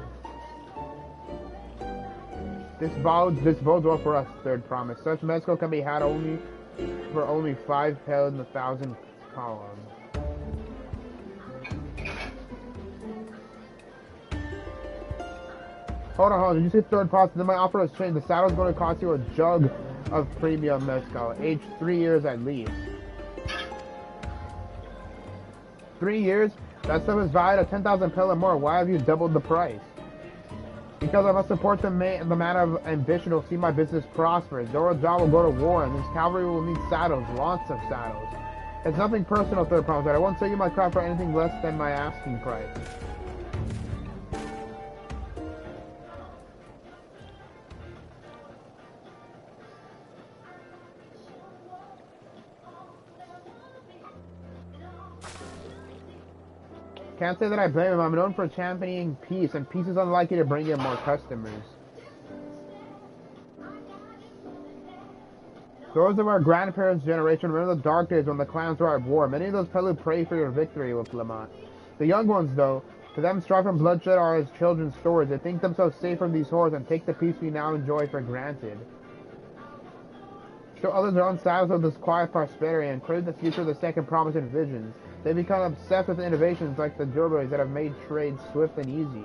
This bodes well for us, third promise. Such mezcal can be had for only 5 pel in 1,000 columns. Hold on, did you say third promise? Then my offer has changed. The saddle's going to cost you a jug of premium mezcal, aged 3 years at least. 3 years? That stuff is valued at 10,000 pel or more. Why have you doubled the price? Because I must support the man of ambition who will see my business prosper. Dorojal will go to war, and this cavalry will need saddles, lots of saddles. It's nothing personal, third promise, but I won't sell you my craft for anything less than my asking price. Can't say that I blame him. I'm known for championing peace, and peace is unlikely to bring in more customers. Those of our grandparents' generation remember the dark days when the clans were at war. Many of those Pelu pray for your victory with Lamont. The young ones, though, to them strife and bloodshed are as children's stories. They think themselves safe from these horrors and take the peace we now enjoy for granted. So others are unsatisfied with this quiet prosperity and crave the future of the second promise and visions. They become obsessed with innovations like the Durberries that have made trade swift and easy.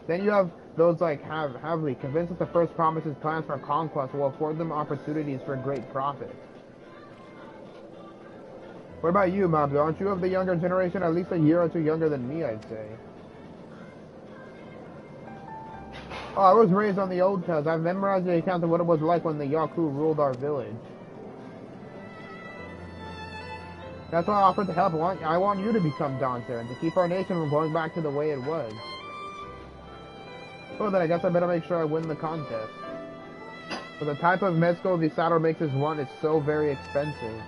Then you have those like Havli, convinced that the first promise's plans for conquest will afford them opportunities for great profit. What about you, Mabdo? Aren't you of the younger generation, at least a year or two younger than me, I'd say? Oh, I was raised on the old tales. I've memorized the account of what it was like when the Yaku ruled our village. That's why I offered to help. I want you to become Dancer and to keep our nation from going back to the way it was. Well, then I guess I better make sure I win the contest. For the type of mezcal the saddle makes us want is so very expensive.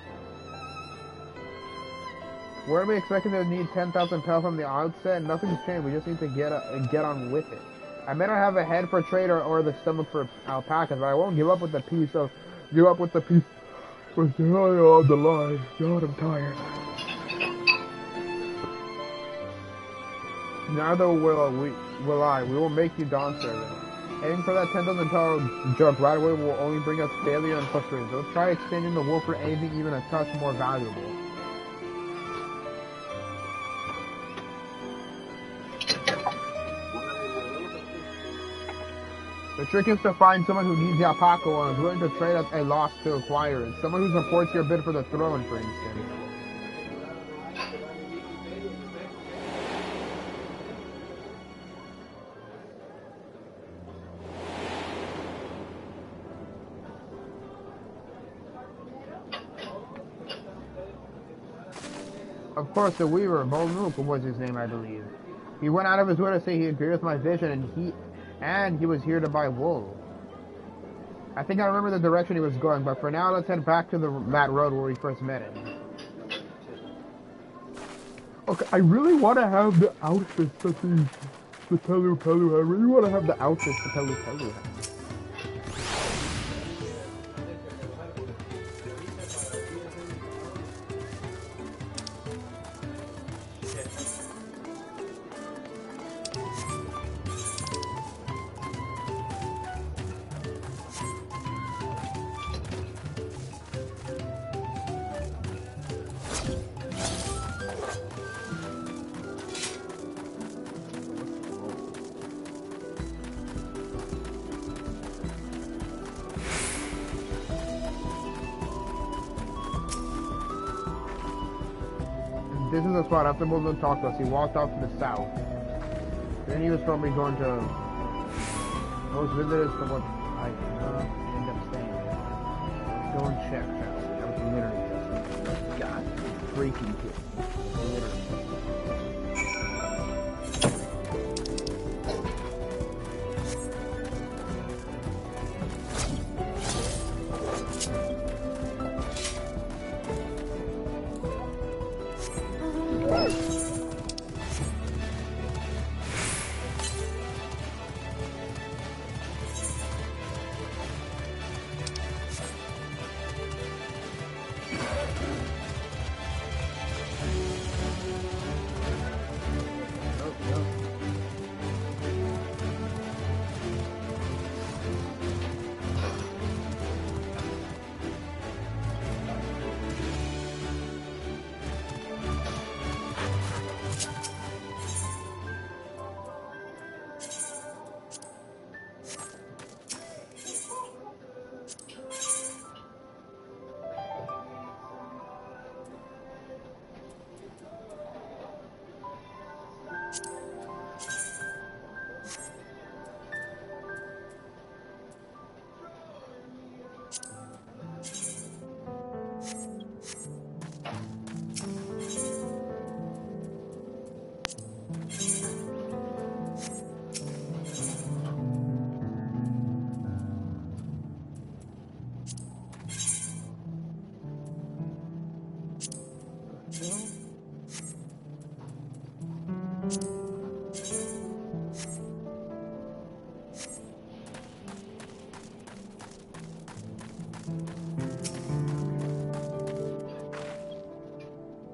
Weren't we expecting to need 10,000 pel from the outset? Nothing's changed. We just need to get on with it. I may not have a head for trade or the stomach for alpacas, but I won't give up with the peace of with the on the line. God, I'm tired. Neither will I. We will make you dawn servant. Aiming for that 10,000 jug right away will only bring us failure and frustration. So let's try exchanging the wool for anything even a touch more valuable. The trick is to find someone who needs the alpaca and is willing to trade at a loss to acquire it. Someone who supports your bid for the throne, for instance. Of course, the Weaver, Volnuke was his name, I believe. He went out of his way to say he agreed with my vision, and he was here to buy wool. I think I remember the direction he was going, but for now, let's head back to that road where we first met him. Okay, I really want to have the outfits that the PeluPelu had. I really want to have the outfits the PeluPelu had. This is the spot. After Muslim talked to us, he walked off to the south. Then he was probably going to most visitors from what I end up staying. Let's go and check, shall we? That was literally just God freaking kid. Literally.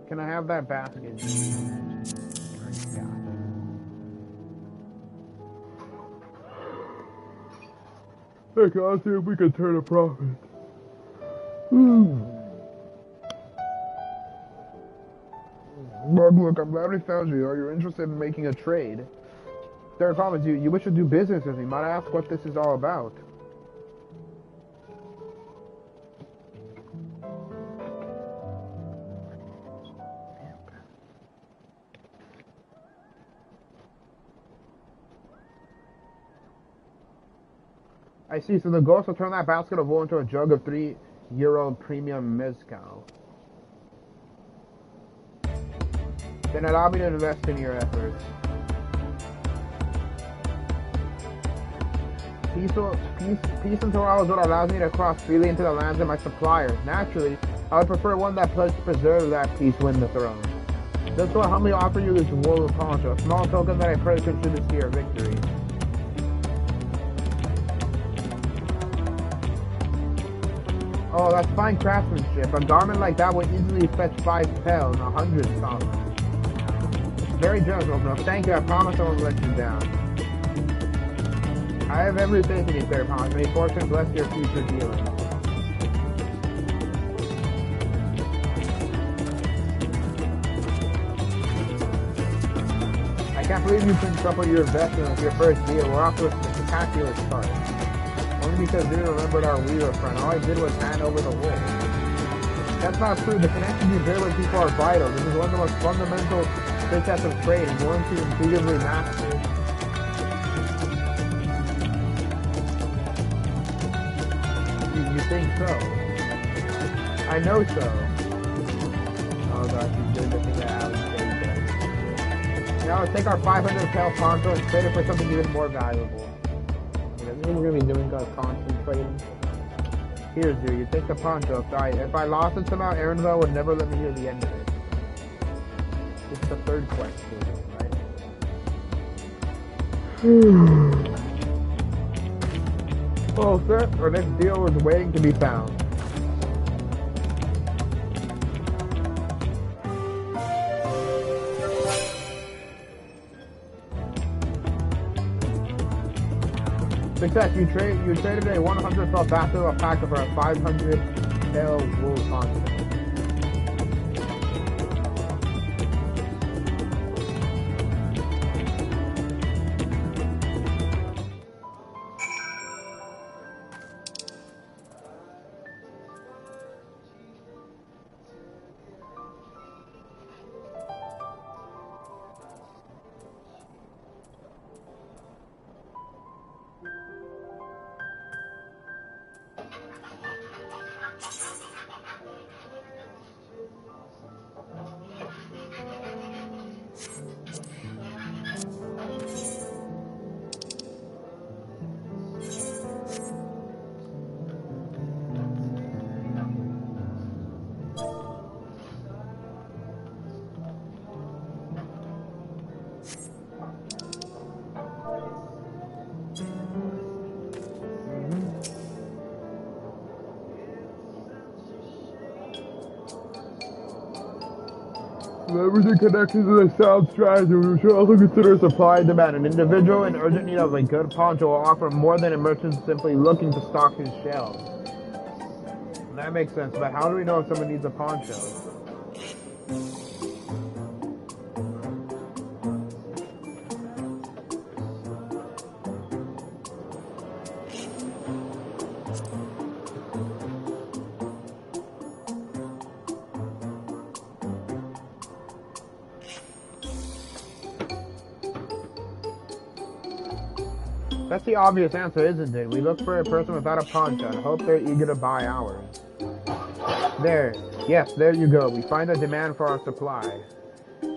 Can I have that basket? Hey, I'll see if we can turn a profit. But look, I'm glad we found you. Are you interested in making a trade? There are comments. You wish to do business with me. Might I ask what this is all about? I see, so the goal is to turn that basket of wool into a jug of €3 premium mezcal. Then allow me to invest in your efforts. Peace until I was what allows me to cross freely into the lands of my suppliers. Naturally, I would prefer one that pledged to preserve that peace win the throne. Thus will I humbly offer you this wool poncho, a small token that I pray to this year victory. Oh, that's fine craftsmanship. A garment like that would easily fetch 5 pel, 100 songs. Very generous, Open. Thank you, I promise I won't let you down. I have every faith in you, Fair Promise. May fortune bless your future dealings. I can't believe you couldn't couple your investment with your first deal. We're off to a spectacular start. Only because you remembered our Weaver friend. All I did was hand over the wool. That's not true. The connections you bear with people are vital. This is one of the most fundamental precepts of trade and one to intuitively master. You think so? I know so. Oh gosh, you did the thing that Alex said. Now let's take our 500 tail poncho and trade it for something even more valuable. You know, we're gonna be doing constant trading. Here's dude, you take the poncho. If I lost it somehow, Aaronville would never let me hear the end of it. It's the third quest, right? Oh, sir, our next deal is waiting to be found. Success, you traded a 100 felt battle alpaca for a 500 tail wool poncho. Leveraging connections is a sound strategy. We should also consider supply and demand. An individual in urgent need of a good poncho will offer more than a merchant simply looking to stock his shelves. That makes sense, but how do we know if someone needs a poncho? That's the obvious answer, isn't it? We look for a person without a poncho and hope they're eager to buy ours. There. Yes, there you go. We find a demand for our supply.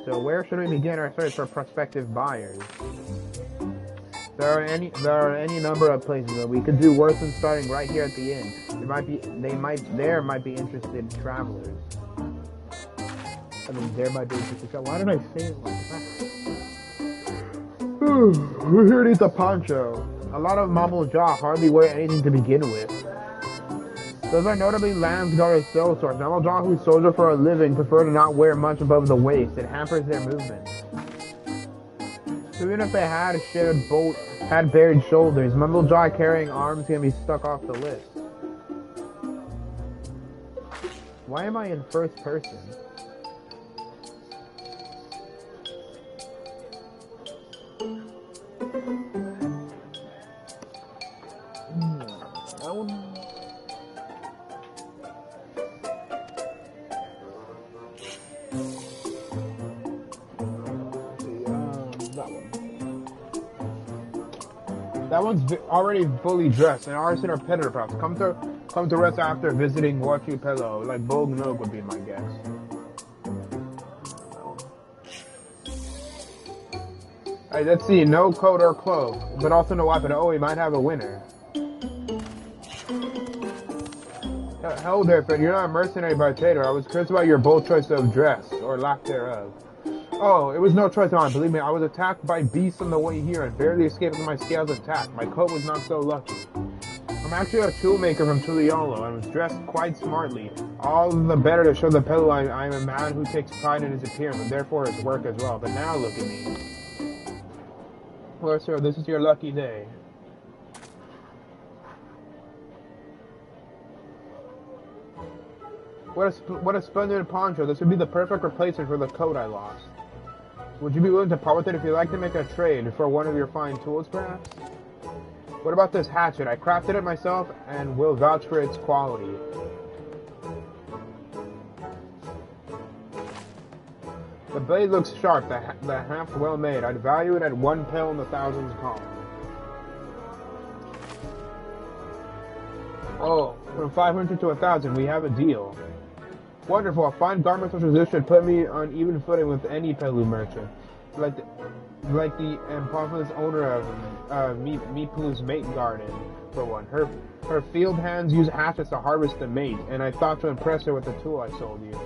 So where should we begin our search for prospective buyers? There are any number of places that we could do worse than starting right here at the inn. There might be interested travelers. I mean, there might be interested. Why did I say it like that? Who here needs a poncho? A lot of Mumble Jaw hardly wear anything to begin with. Those are notably Landsguard sellswords. Mumble Jaw who soldier for a living prefer to not wear much above the waist. It hampers their movement. So even if they had buried shoulders, Mumble Jaw carrying arms can be stuck off the list. Why am I in first person? That one's already fully dressed, and ours in our peddler props. Come to rest after visiting PeluPelu's. Like Bogue Milk would be my guess. Alright, let's see. No coat or cloak, but also no weapon. Oh, we might have a winner. Hell there, friend. You're not a mercenary by trader. I was curious about your bold choice of dress, or lack thereof. Oh, it was no choice of mine. Believe me, I was attacked by beasts on the way here and barely escaped from my scales attack. My coat was not so lucky. I'm actually a toolmaker from Tuliolo and was dressed quite smartly. All the better to show the Pelu I am a man who takes pride in his appearance and therefore his work as well. But now look at me. Well, sir, this is your lucky day. What a splendid poncho. This would be the perfect replacement for the coat I lost. Would you be willing to part with it if you'd like to make a trade for one of your fine tools, perhaps? What about this hatchet? I crafted it myself and will vouch for its quality. The blade looks sharp, the haft well made. I'd value it at 1 pel in the thousands pound. Oh, from 500 to 1,000, we have a deal. Wonderful, a fine garment such as this should put me on even footing with any Pelu merchant. Like the pompous owner of PeluPelu's mate garden, for one. Her field hands use hatchets to harvest the mate, and I thought to impress her with the tool I sold you.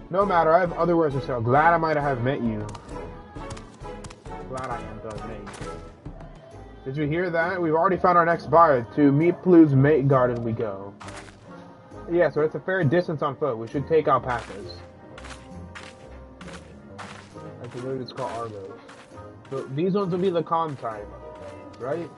No matter, I have other words to sell. Glad I might have met you. Glad I am to have met you. Did you hear that? We've already found our next buyer. To PeluPelu's mate garden we go. Yeah, so it's a fair distance on foot. We should take alpacas. I believe it's called Argos. So these ones will be the calm type, right?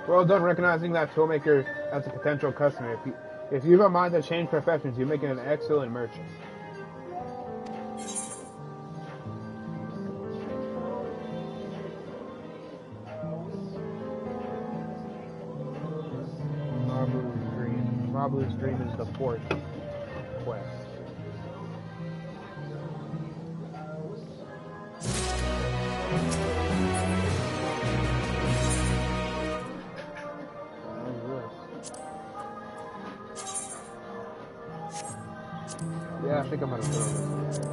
Well done recognizing that toolmaker as a potential customer. If you have a mind to change professions, you make an excellent merchant. Mablu's Dream is the 4th quest. Yeah, I think I'm gonna throw this.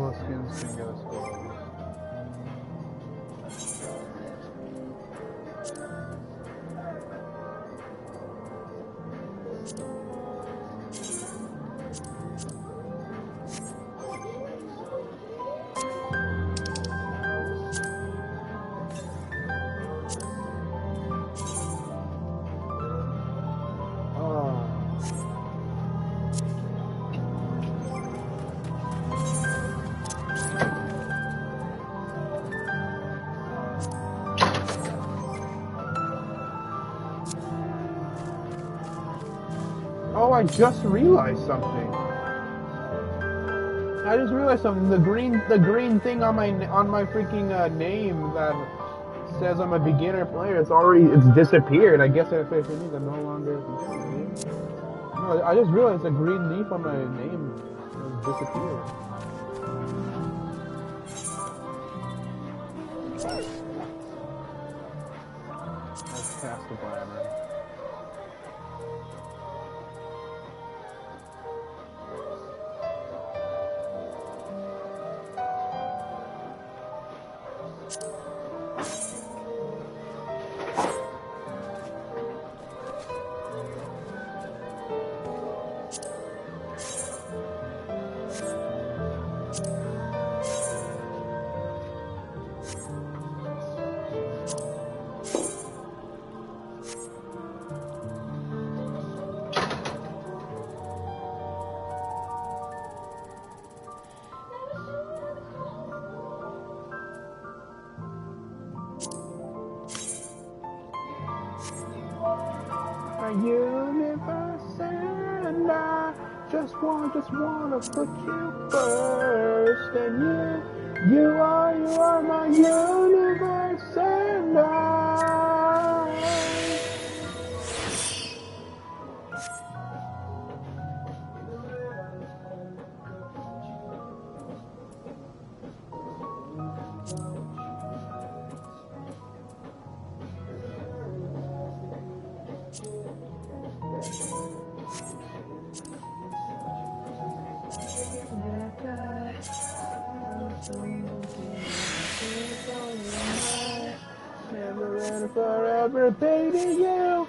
Skins can go spoiled. Oh, I just realized something. I just realized something. The green thing on my freaking name that says I'm a beginner player. It's disappeared. I guess if it means I'm no longer. No, I just realized the green leaf on my name has disappeared. Let's cast the glamour. my universe, and I just wanna put you first. And you are my universe, and I. Never and forever, baby, you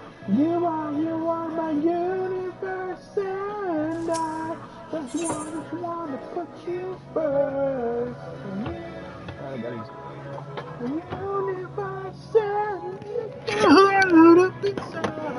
are my universe, and I just wanna put you first. I got it. Universe, and up inside.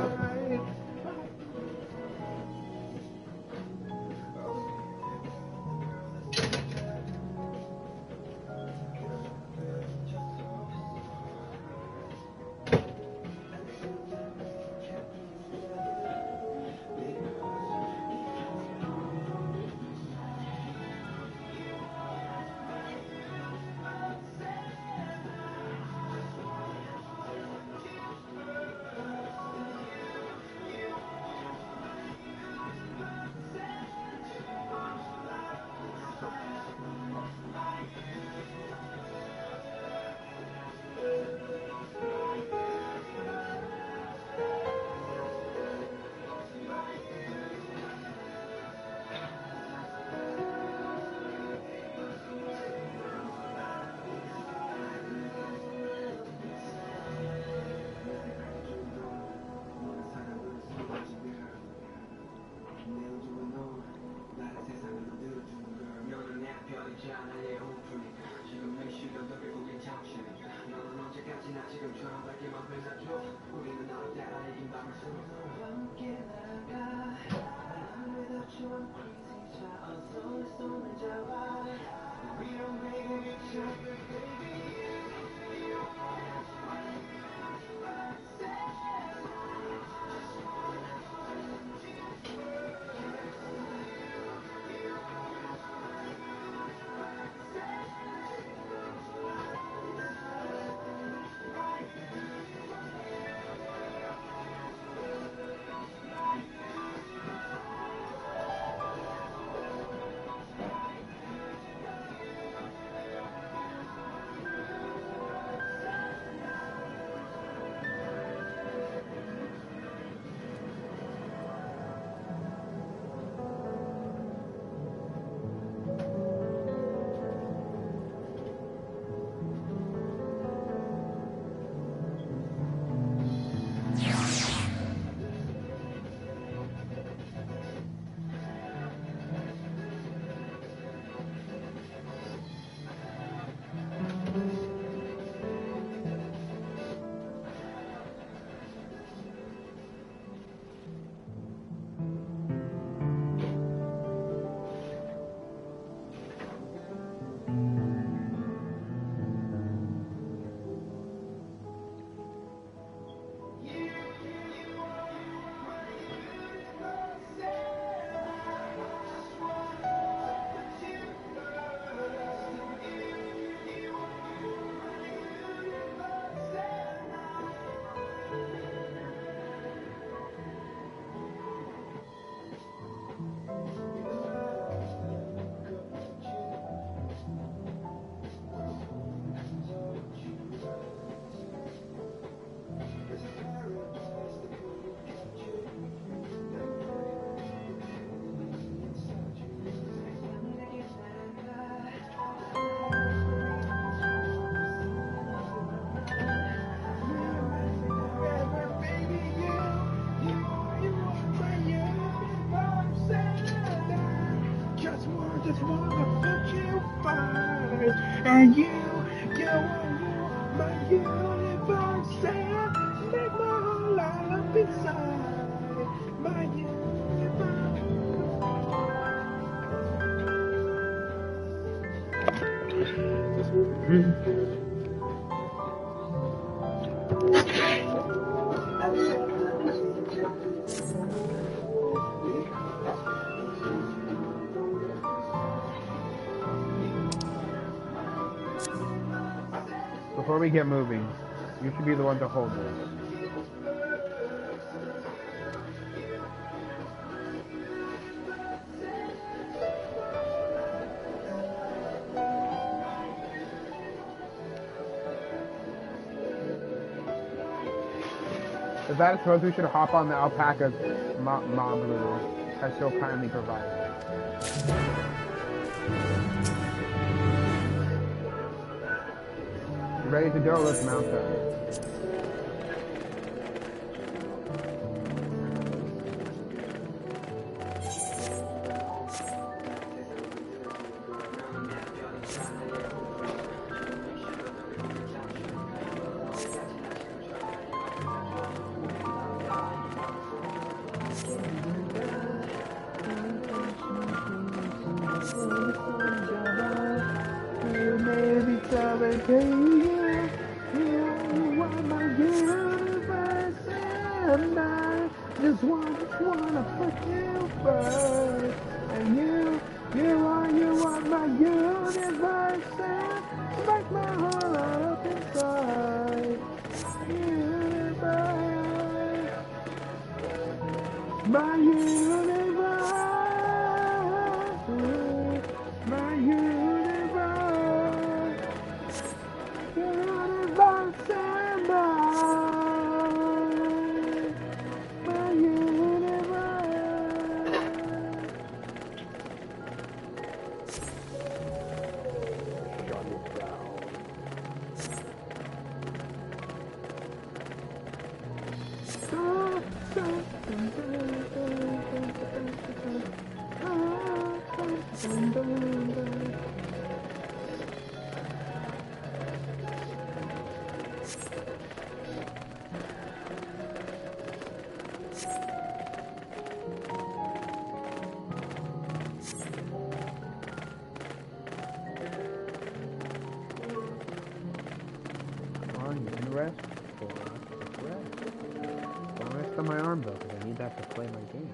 just wanna put you first. And you are my universe, and make my whole life up inside my universe. before we get moving, you should be the one to hold this. If that is supposed, we should hop on the alpaca's mom blue, as she'll kindly provide. You ready to go? Let's mount up. My arm though, because I need that to play my game.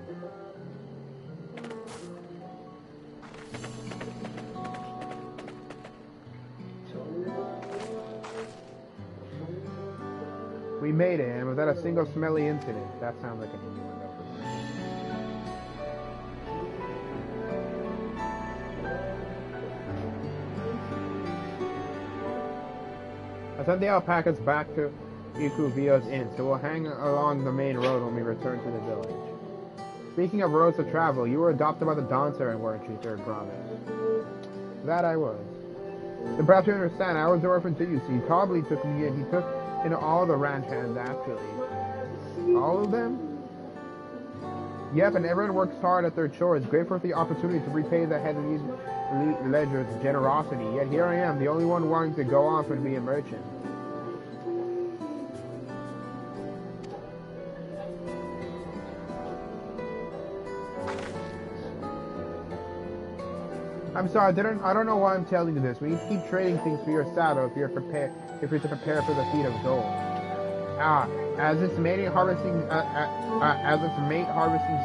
We made it, and without a single smelly incident. That sounds like an easy window for me. I sent the alpacas back to Ikuvia's inn, so we'll hang along the main road when we return to the village. Speaking of roads to travel, you were adopted by the Dancer, weren't you, Third Promise? That I was. Then perhaps you understand, I was the orphan too, you see. Probably took me in. He took in all the ranch hands, actually. All of them? Yep, and everyone works hard at their chores, grateful for the opportunity to repay the head ledger's generosity. Yet here I am, the only one wanting to go off and be a merchant. I'm sorry, I don't know why I'm telling you this. We need to keep trading things for your saddle if you're to prepare for the feat of gold. As it's mate harvesting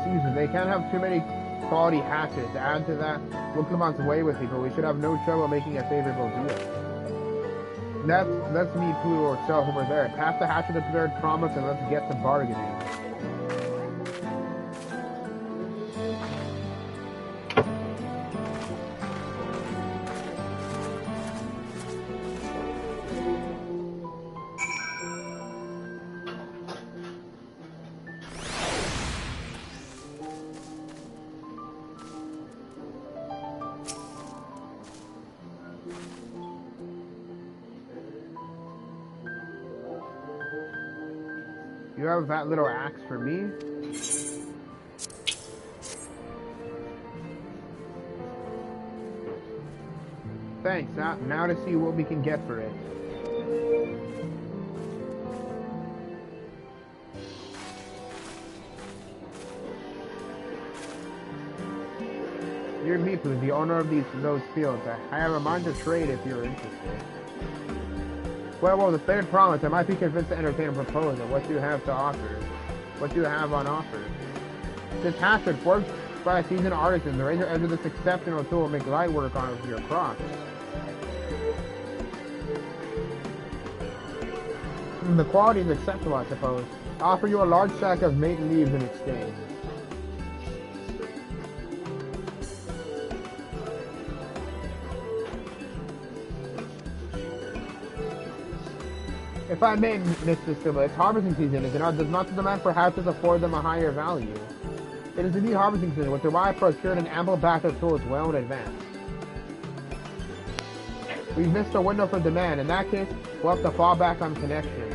season, they can't have too many quality hatches. To add to that, we'll come on way with people. We should have no trouble making a favorable deal. Let's meet Pelu herself over there. Pass the hatchet to Third Promise and let's get to bargaining. You have that little axe for me? Thanks. Now to see what we can get for it. You're Mipu, the owner of those fields. I have a mind to trade if you're interested. Well, the Third Promise, I might be convinced to entertain a proposal. What do you have to offer? What do you have on offer? This hatchet, forged by a seasoned artisan, the razor edge of this exceptional tool will make light work on your crops. The quality is acceptable, I suppose. I'll offer you a large sack of mate leaves in exchange. If I may, Mr. Silva, it's harvesting season, is it not? Does not the demand for hatchets afford them a higher value? It is indeed harvesting season, which is why I procured an ample batch of tools well in advance. We've missed a window for demand. In that case, we'll have to fall back on connections.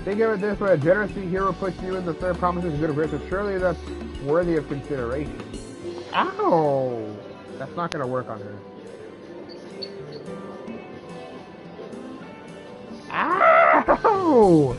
Think of it this way, a generous hero puts you in the third, promises good riches. Surely that's worthy of consideration. Ow! That's not gonna work on her. Ow!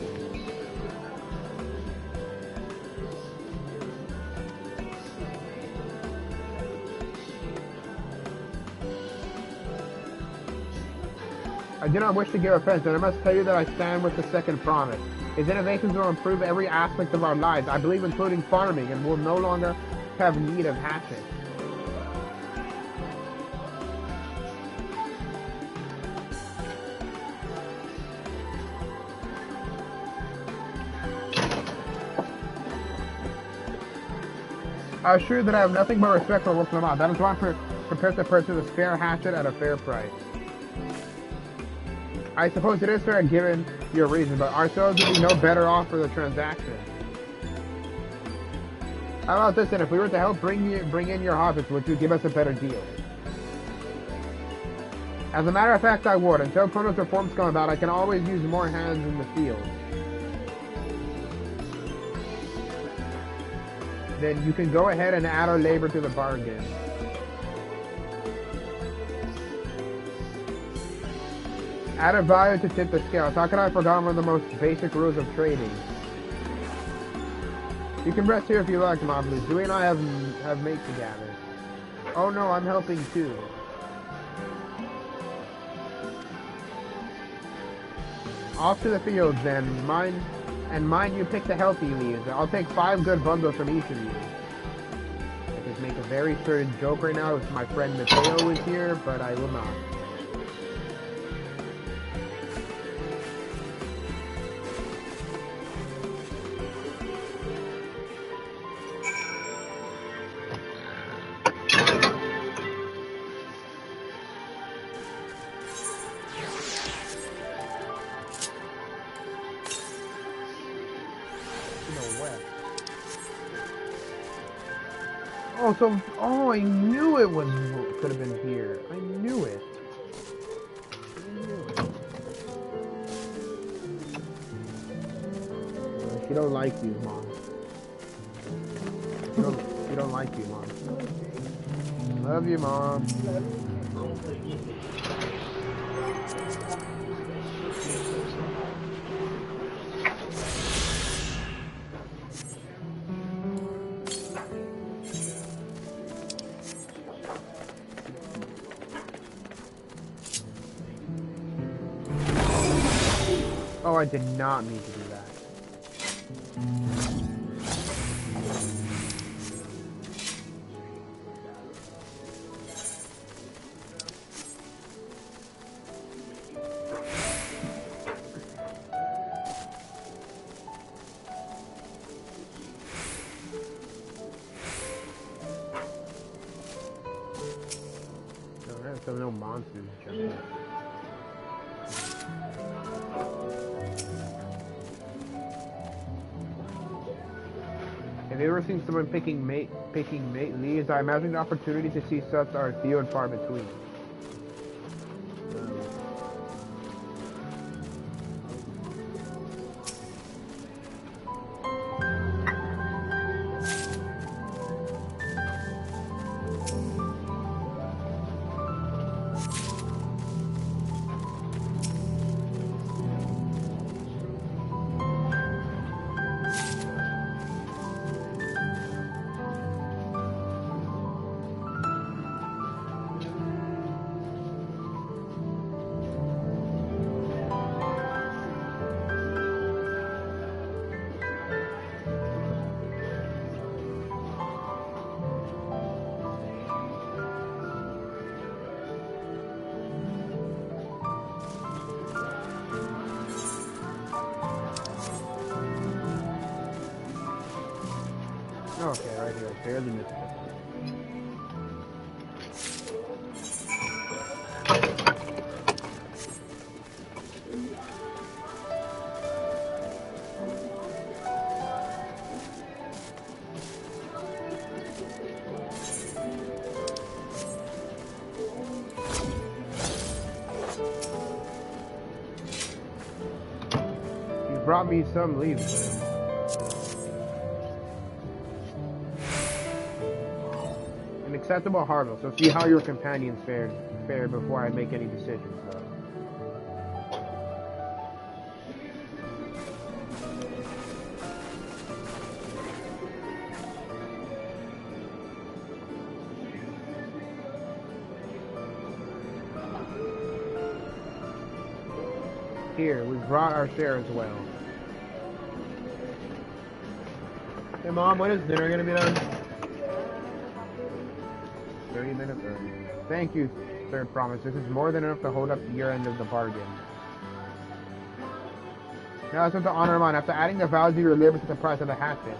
I do not wish to give offense, and I must tell you that I stand with the second promise. His innovations will improve every aspect of our lives, I believe including farming, and will no longer have need of hatchets. I assure you that I have nothing but respect for working them out. That is why I'm prepared to purchase a spare hatchet at a fair price. I suppose it is fair given your reason, but ourselves would be no better off for the transaction. How about this then? If we were to help bring in your harvest, would you give us a better deal? As a matter of fact, I would. Until Chronos reforms come about, I can always use more hands in the field. Then you can go ahead and add our labor to the bargain. Added value to tip the scales. How could I have forgotten one of the most basic rules of trading? You can rest here if you like, Mobley. Dewey and I have mates to gather. Oh no, I'm helping too. Off to the fields then. Mind you pick the healthy leaves. I'll take 5 good bundles from each of you. I could make a very certain joke right now if my friend Mateo was here, but I will not. Oh, I knew it could have been here. I knew it. She don't like you, Mom. She don't like you, Mom. Love you, Mom. Oh, I did not mean to do that. Alright, so no monsters jumping. Have you ever seen someone picking mate leaves? I imagine the opportunity to see such are few and far between. Okay, right here. Barely missed it. You brought me some leaves. An acceptable harvest. So see how your companions fared before I make any decisions, though. Here, we've brought our share as well. Hey Mom, when is dinner gonna be done? 30 minutes early. Thank you, Third Promise. This is more than enough to hold up your end of the bargain. Now it's with the honor of mine. After adding the value of your labor to the price of the hatchet,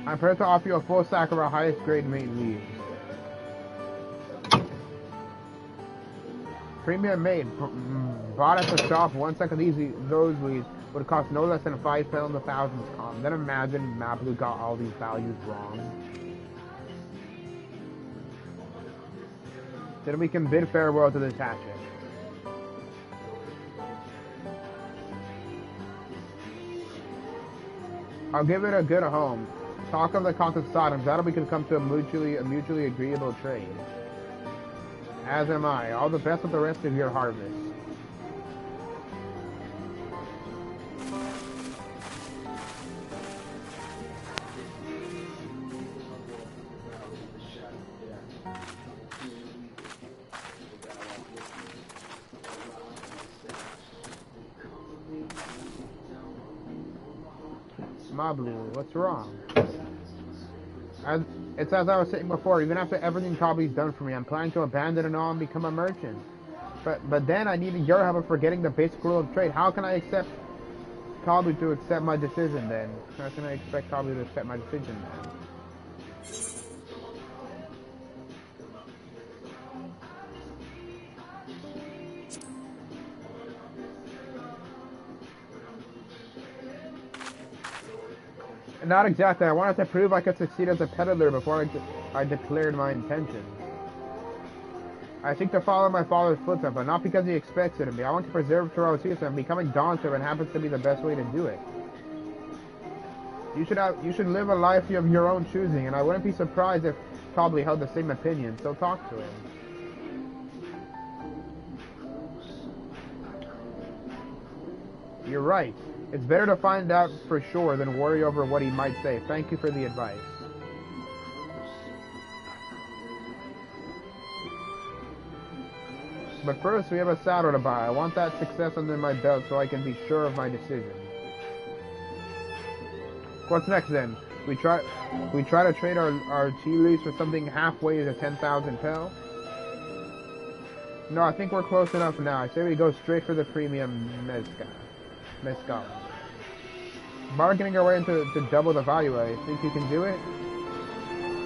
I'm prepared to offer you a full sack of our highest grade made leaves. Premium made, bought at the shop. 1 sack of those leaves would cost no less than 5 pel in the thousands. Then imagine Mablu got all these values wrong. Then we can bid farewell to this hatchet. I'll give it a good home. Talk of the constant Sodom. That'll we can come to a mutually agreeable trade. As am I. All the best with the rest of your harvest. Mablu, what's wrong? It's as I was saying before, even after everything Kabi's done for me, I'm planning to abandon it all and become a merchant. But then I needed your help in forgetting the basic rule of trade. How can I accept Kabi to accept my decision then? How can I expect Kabi to accept my decision then? Not exactly. I wanted to prove I could succeed as a peddler before I declared my intention. I seek to follow my father's footsteps, but not because he expects it of me. I want to preserve Torosis, and becoming Dawn Servant happens to be the best way to do it. You should live a life of your own choosing, and I wouldn't be surprised if Cobley held the same opinion, so talk to him. You're right. It's better to find out for sure than worry over what he might say. Thank you for the advice. But first, we have a saddle to buy. I want that success under my belt so I can be sure of my decision. What's next then? We try to trade our tea leaves for something halfway to 10,000 pel? No, I think we're close enough now. I say we go straight for the premium mezcal. Bargaining our way into to double the value. I think you can do it?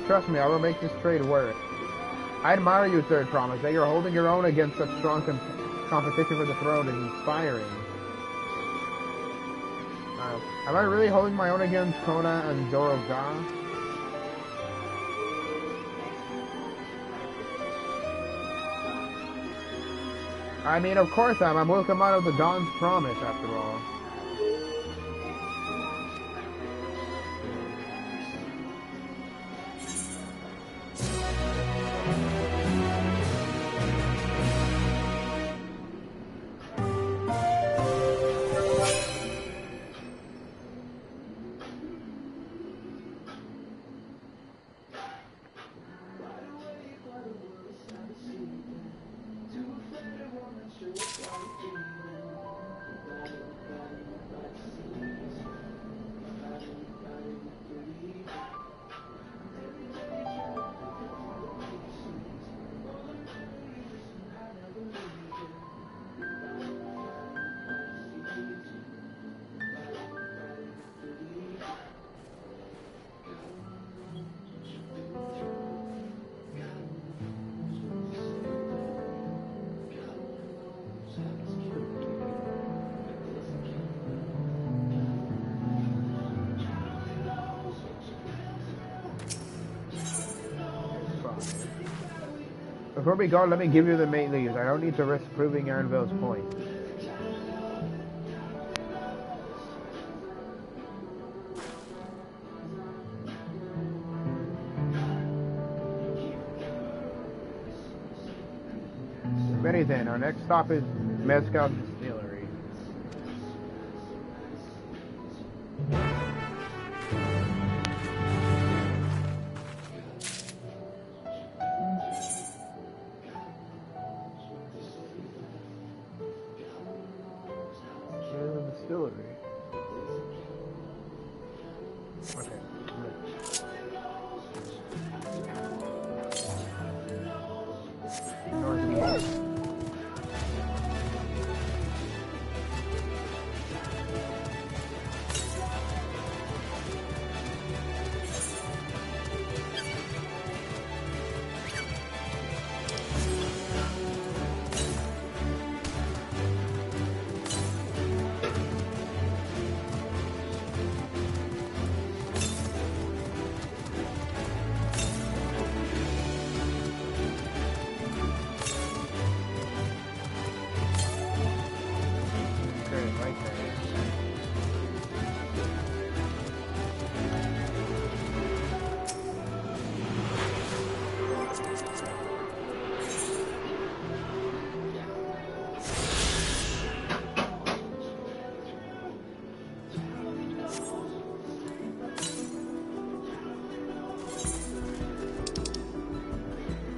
Trust me, I will make this trade work. I admire you, Third Promise. That you're holding your own against such strong competition for the throne is inspiring. Am I really holding my own against Kona and Zoro-ga? I mean, of course I'm welcome out of the Dawn's Promise, after all. Before we go, let me give you the main leads. I don't need to risk proving Aaronville's point. Ready then, our next stop is Mezcal Distillery. Here's the distillery. Okay. Northeast.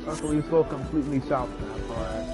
Luckily, still completely south now, alright.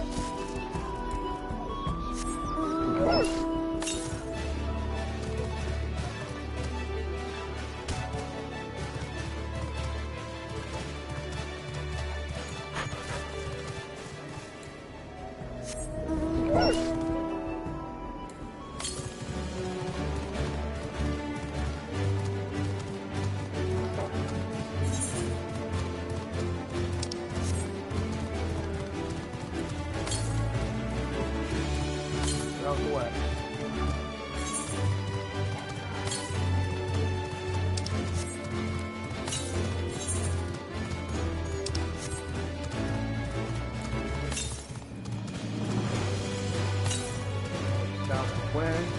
Southwest. Southwest.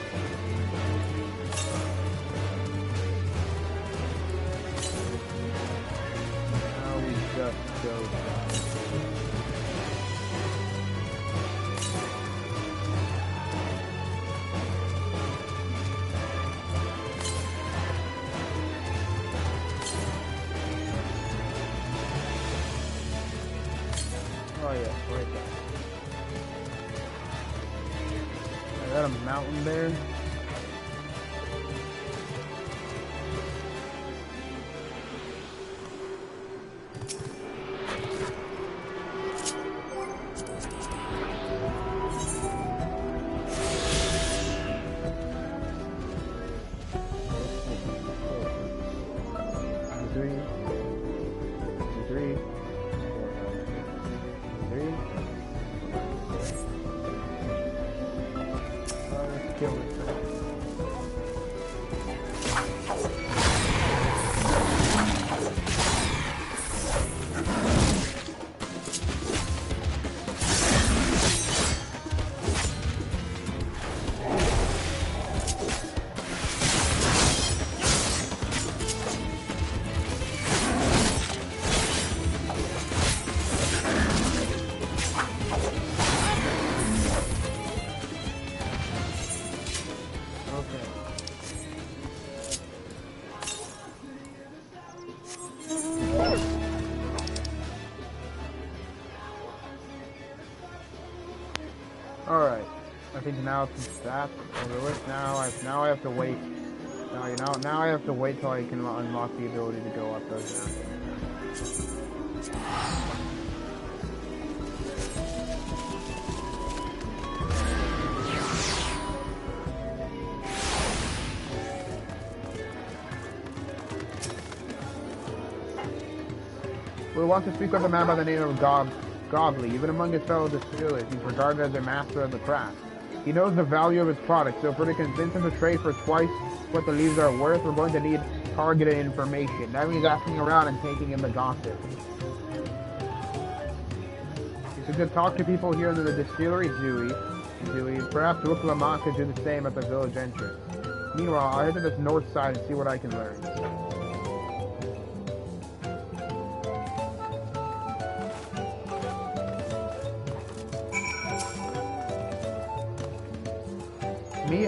Now we just go south. Oh yeah, right there. Is that a mountain there? Alright, I think now since that's over with, now I have to wait. Now I have to wait till I can unlock the ability to go up those mountains. We want to speak with a man by the name of Godly. Even among his fellow distillers, he's regarded as a master of the craft. He knows the value of his product, so for to convince him to trade for twice what the leaves are worth, we're going to need targeted information. That means asking around and taking in the gossip. We could talk to people here in the distillery, Zooey. Perhaps Rook Lamont could do the same at the village entrance. Meanwhile, I'll head to this north side and see what I can learn.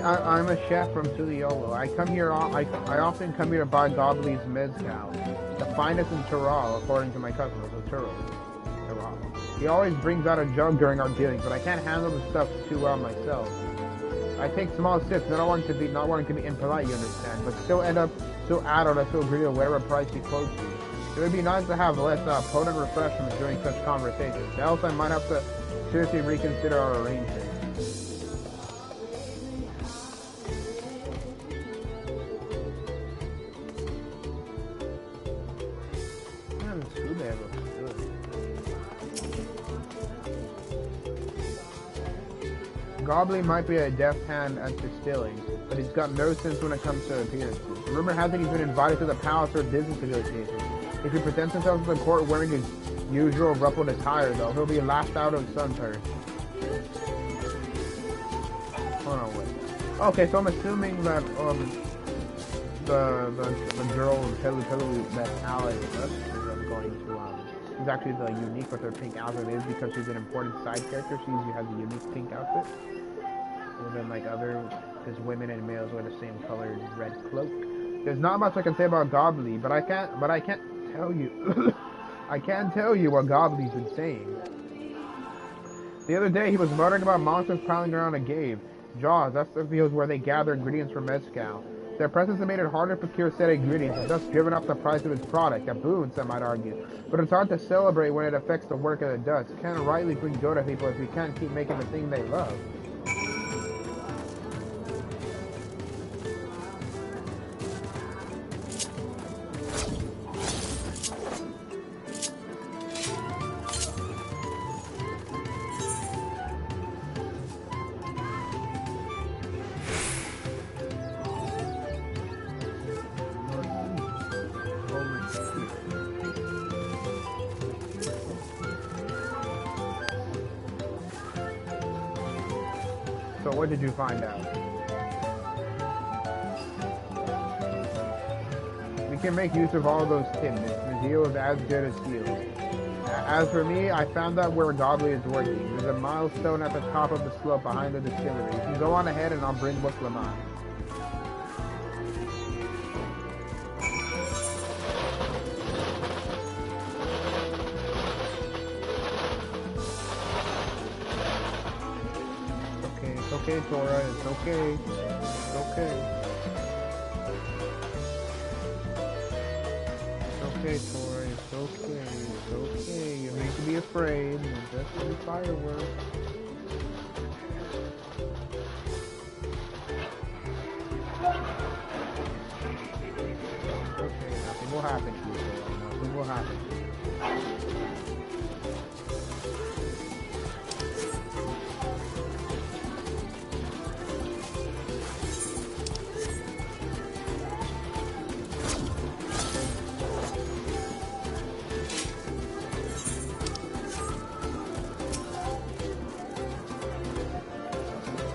I'm a chef from Tuliolo. I often come here to buy Gobley's mezcal, the finest in Tural, according to my customers. Tural. He always brings out a jug during our dealings, but I can't handle the stuff too well myself. I take small sips, not wanting to be impolite, you understand, but still end up so addled I still agree to whatever price he quotes me. It would be nice to have less potent refreshments during such conversations, else I might have to seriously reconsider our arrangement. Gobley might be a deft hand at distilling, but he's got no sense when it comes to appearances. Rumor has it he's been invited to the palace for business negotiations. If he presents himself to the court wearing his usual ruffled attire, though, he'll be laughed out of Sunhurst. Hold on, wait. Okay, so I'm assuming that the girl PeluPelu that Alex is going to is actually the unique with her pink outfit is because she's an important side character. She has a unique pink outfit. Other than like because women and males wear the same colored red cloak. There's not much I can say about Gobley, but I can't tell you. I can't tell you what Gobley's been saying. The other day he was muttering about monsters prowling around a cave. Jaws, that's the fields where they gather ingredients for mezcal. Their presence has made it harder to procure said ingredients and thus driven up the price of its product. A boon, some might argue. But it's hard to celebrate when it affects the work of the dust. Can't rightly bring joy to people if we can't keep making the thing they love. So what did you find out? We can make use of all those tidbits. The deal is as good as sealed. As for me, I found out where Gobley is working. There's a milestone at the top of the slope behind the distillery. You can go on ahead and I'll bring Book Lamont. It's okay, Tora. It's okay. It's okay. It's okay, Tora. It's okay. It's okay. You need to be afraid. It's just some fireworks. It's okay. Nothing will happen to you, Tora. Nothing will happen to you.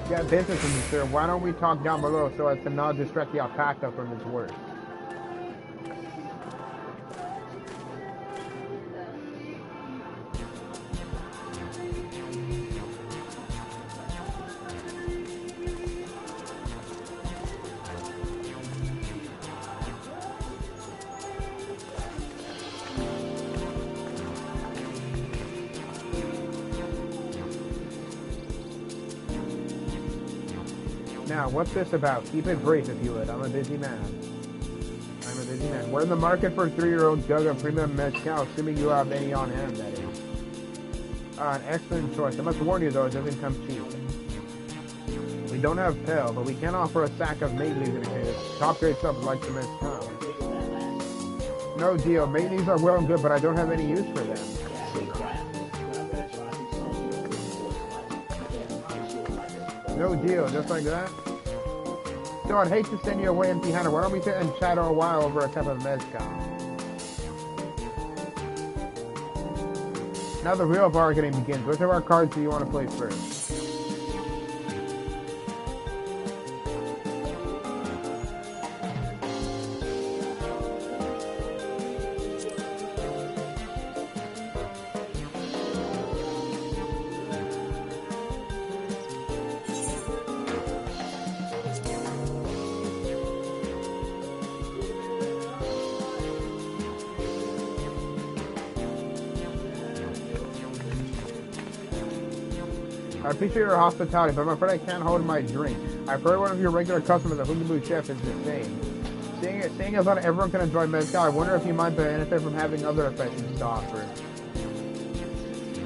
Yeah, business with me, sir. Why don't we talk down below so as to not distract the alpaca from his work? Now, what's this about? Keep it brief, if you would. I'm a busy man. We're in the market for a 3-year-old jug of premium mezcal, assuming you have any on hand, that is. An excellent choice. I must warn you, though, it doesn't come cheap. We don't have pale, but we can offer a sack of mate leaves in exchange. Top grade stuff like the mezcal. No deal. Mate leaves are well and good, but I don't have any use for them. No deal, just like that? So I'd hate to send you away empty-handed. Why don't we sit and chat a while over a cup of mezcal? Now the real bargaining begins. Which of our cards do you want to play first? I appreciate your hospitality, but I'm afraid I can't hold my drink. I've heard one of your regular customers, the PeluPelu's chef, is the same. Seeing as not everyone can enjoy mezcal, I wonder if you might benefit from having other affections to offer.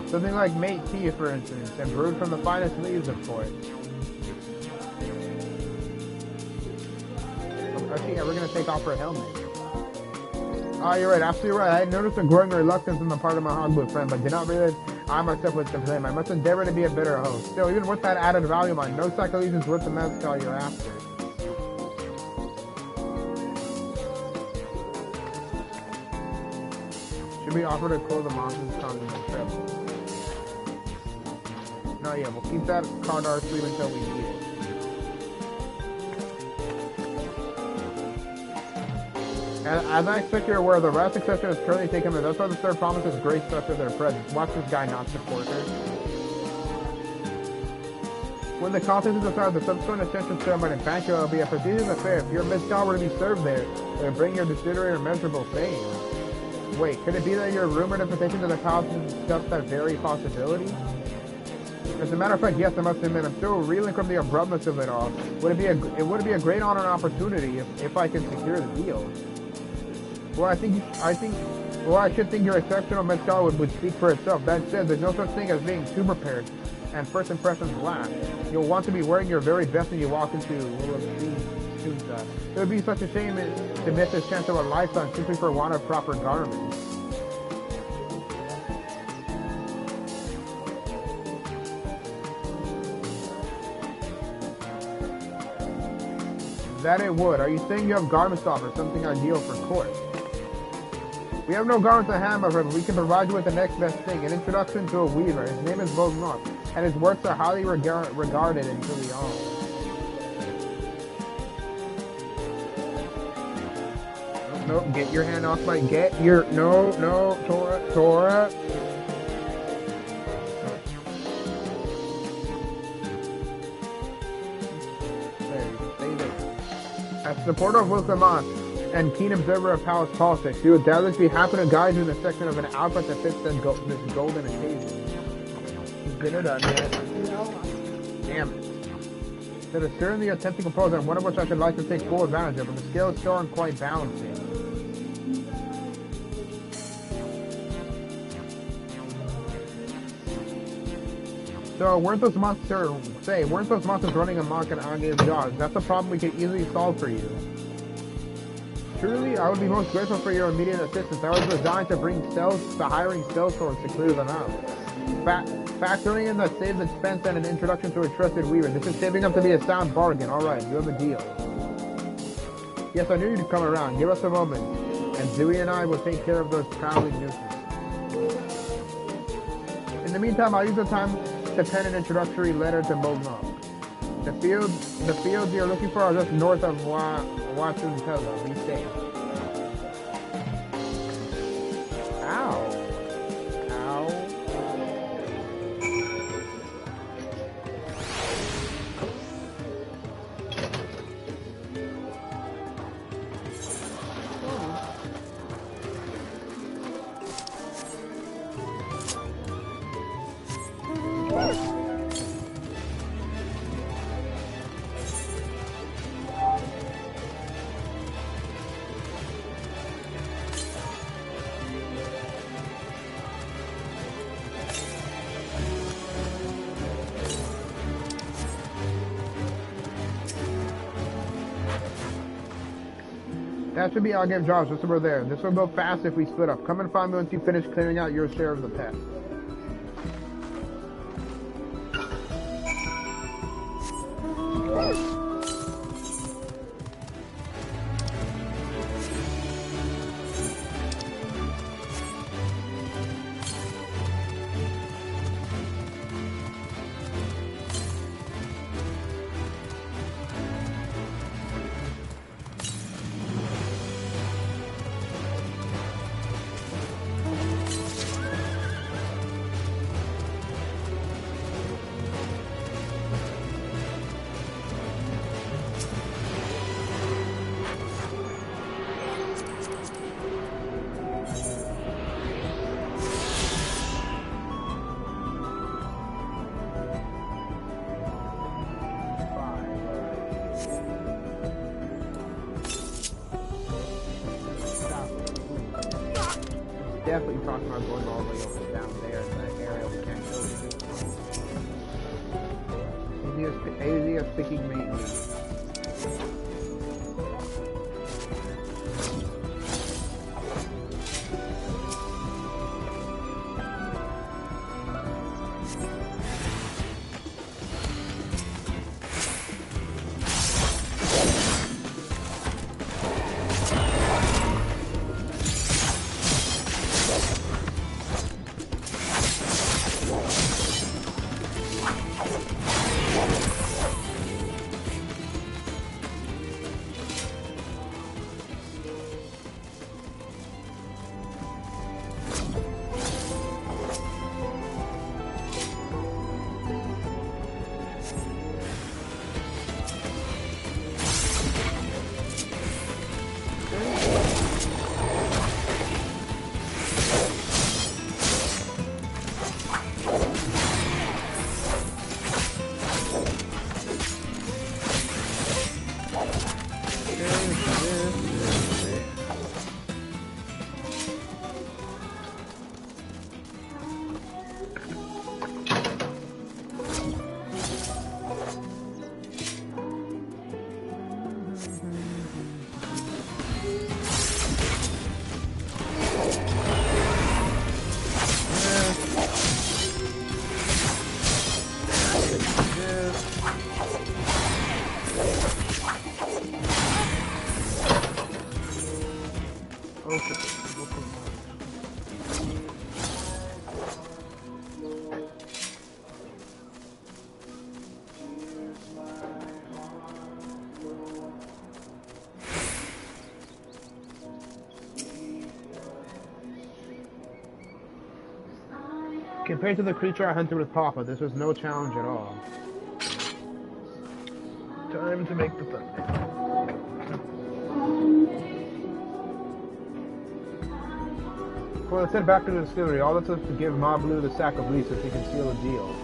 Something like mate tea, for instance, and brewed from the finest leaves, of course. Actually, yeah, we're gonna take off her helmet. Oh, you're right, absolutely right. I had noticed a growing reluctance on the part of my hogboot friend, but did not realize I myself was to blame. I must endeavor to be a better host. Still, even with that added value, my no sacrilegious worth the mezcal you're after. Should we offer to close the monsters causing the trip? No, yeah, we'll keep that card our sleeve until we need it. As I expect you're aware, the Wrath Succession is currently taking the that's why the third promises grace after their presence. Watch this guy not support her. When the contest is decided, the subsequent ascension ceremony in Banquo will be a prestigious affair. If your mezcal were to be served there, it would bring your distillery immeasurable fame. Wait, could it be that your rumored invitation to the palace is just that very possibility? As a matter of fact, yes, I must admit, I'm still reeling from the abruptness of it all. Would it be a great honor and opportunity if I can secure the deal? Well, I should think your exceptional mezcal would speak for itself. That said, there's no such thing as being too prepared, and first impressions last. You'll want to be wearing your very best when you walk into It would be such a shame to miss this chance of a lifetime simply for want of proper garments. That it would. Are you saying you have garments to offer, something ideal for court? We have no garments at hand, my friend, but we can provide you with the next best thing, an introduction to a weaver. His name is Bognot, and his works are highly regarded in Lyon. No, get your hand off my, Tora. As a supporter of Wilcomont and keen observer of palace politics, you would doubtless be happy to guide you in the section of an outfit that fits this golden occasion. Is dinner done yet? Damn it. There is certainly a tempting proposal, one of which I should like to take full advantage of, but the scale is still aren't quite balancing. So, weren't those monsters running amok in Ange's jaws? That's a problem we could easily solve for you. Truly, I would be most grateful for your immediate assistance. I was designed to hiring stealth swords to clear them out. Factoring in the saved expense and an introduction to a trusted weaver. This is shaping up to be a sound bargain. Alright, you have a deal. Yes, I knew you'd come around. Give us a moment, and Dewey and I will take care of those prowling nuisance. In the meantime, I'll use the time to pen an introductory letter to Bognot. The fields you're looking for are just north of Watsontello. Be safe. Ow. That should be our game jobs just over there. This will go fast if we split up. Come and find me once you finish clearing out your share of the pet. definitely talking about going all the way over down there in that area we can't go to. Easier picking maintenance. Compared to the creature I hunted with Papa, this was no challenge at all. Time to make the thunder. Well, let's head back to the distillery. All that's left to give Ma Blue the sack of leaves so she can seal a deal.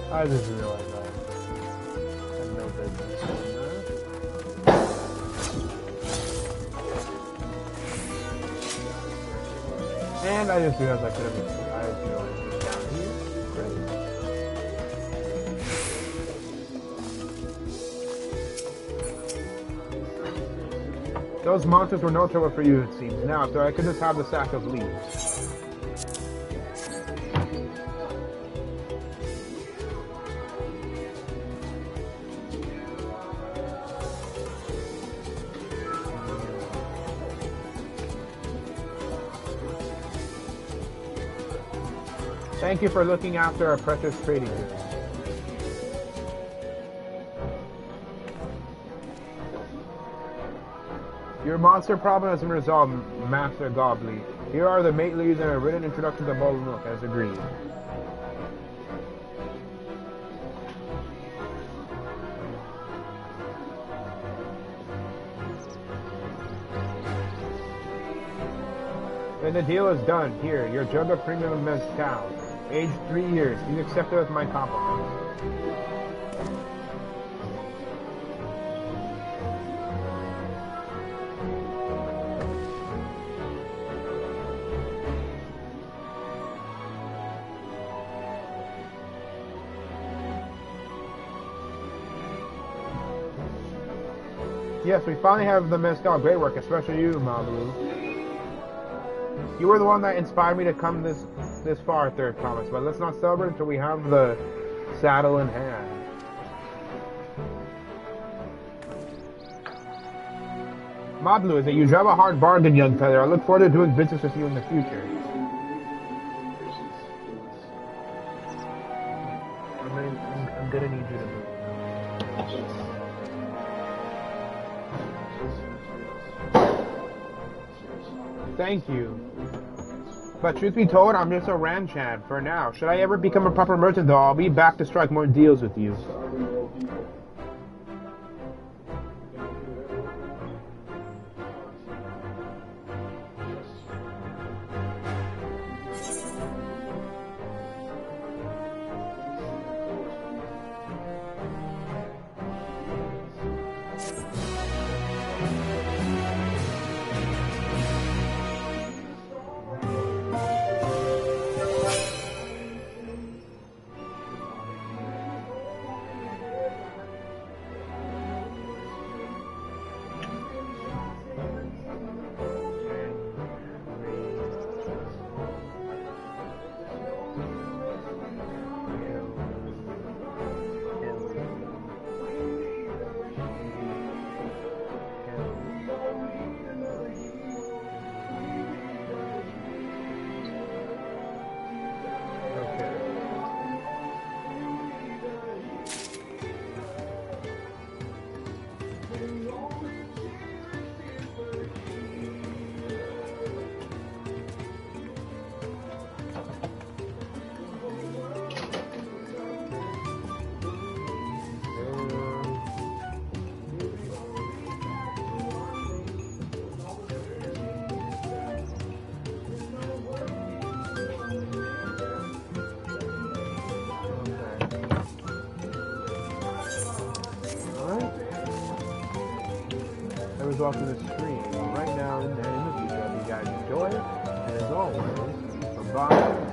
I just realized that. I had no business doing that. And I just realized I could have been down here. Great. Those monsters were no trouble for you, it seems. Now, so I could just have the sack of leaves. Thank you for looking after our precious trading goods. Your monster problem has been resolved, Master Gobley. Here are the mate leads and a written introduction to Bolanook, as agreed. When the deal is done, here, your jug of premium mezcal. Aged 3 years. Please accept it as my compliments. Yes, we finally have the mezcal. Great work, especially you, Mabu. You were the one that inspired me to come this far, Third Promise, but let's not celebrate until we have the saddle in hand. Mablu, is it you drive a hard bargain, young feather. I look forward to doing business with you in the future. I'm gonna need you to move. Thank you. But truth be told, I'm just a Ramchad for now. Should I ever become a proper merchant, though, I'll be back to strike more deals with you. Off to the screen right now and in the future. I hope you guys enjoy it, and as always, bye-bye.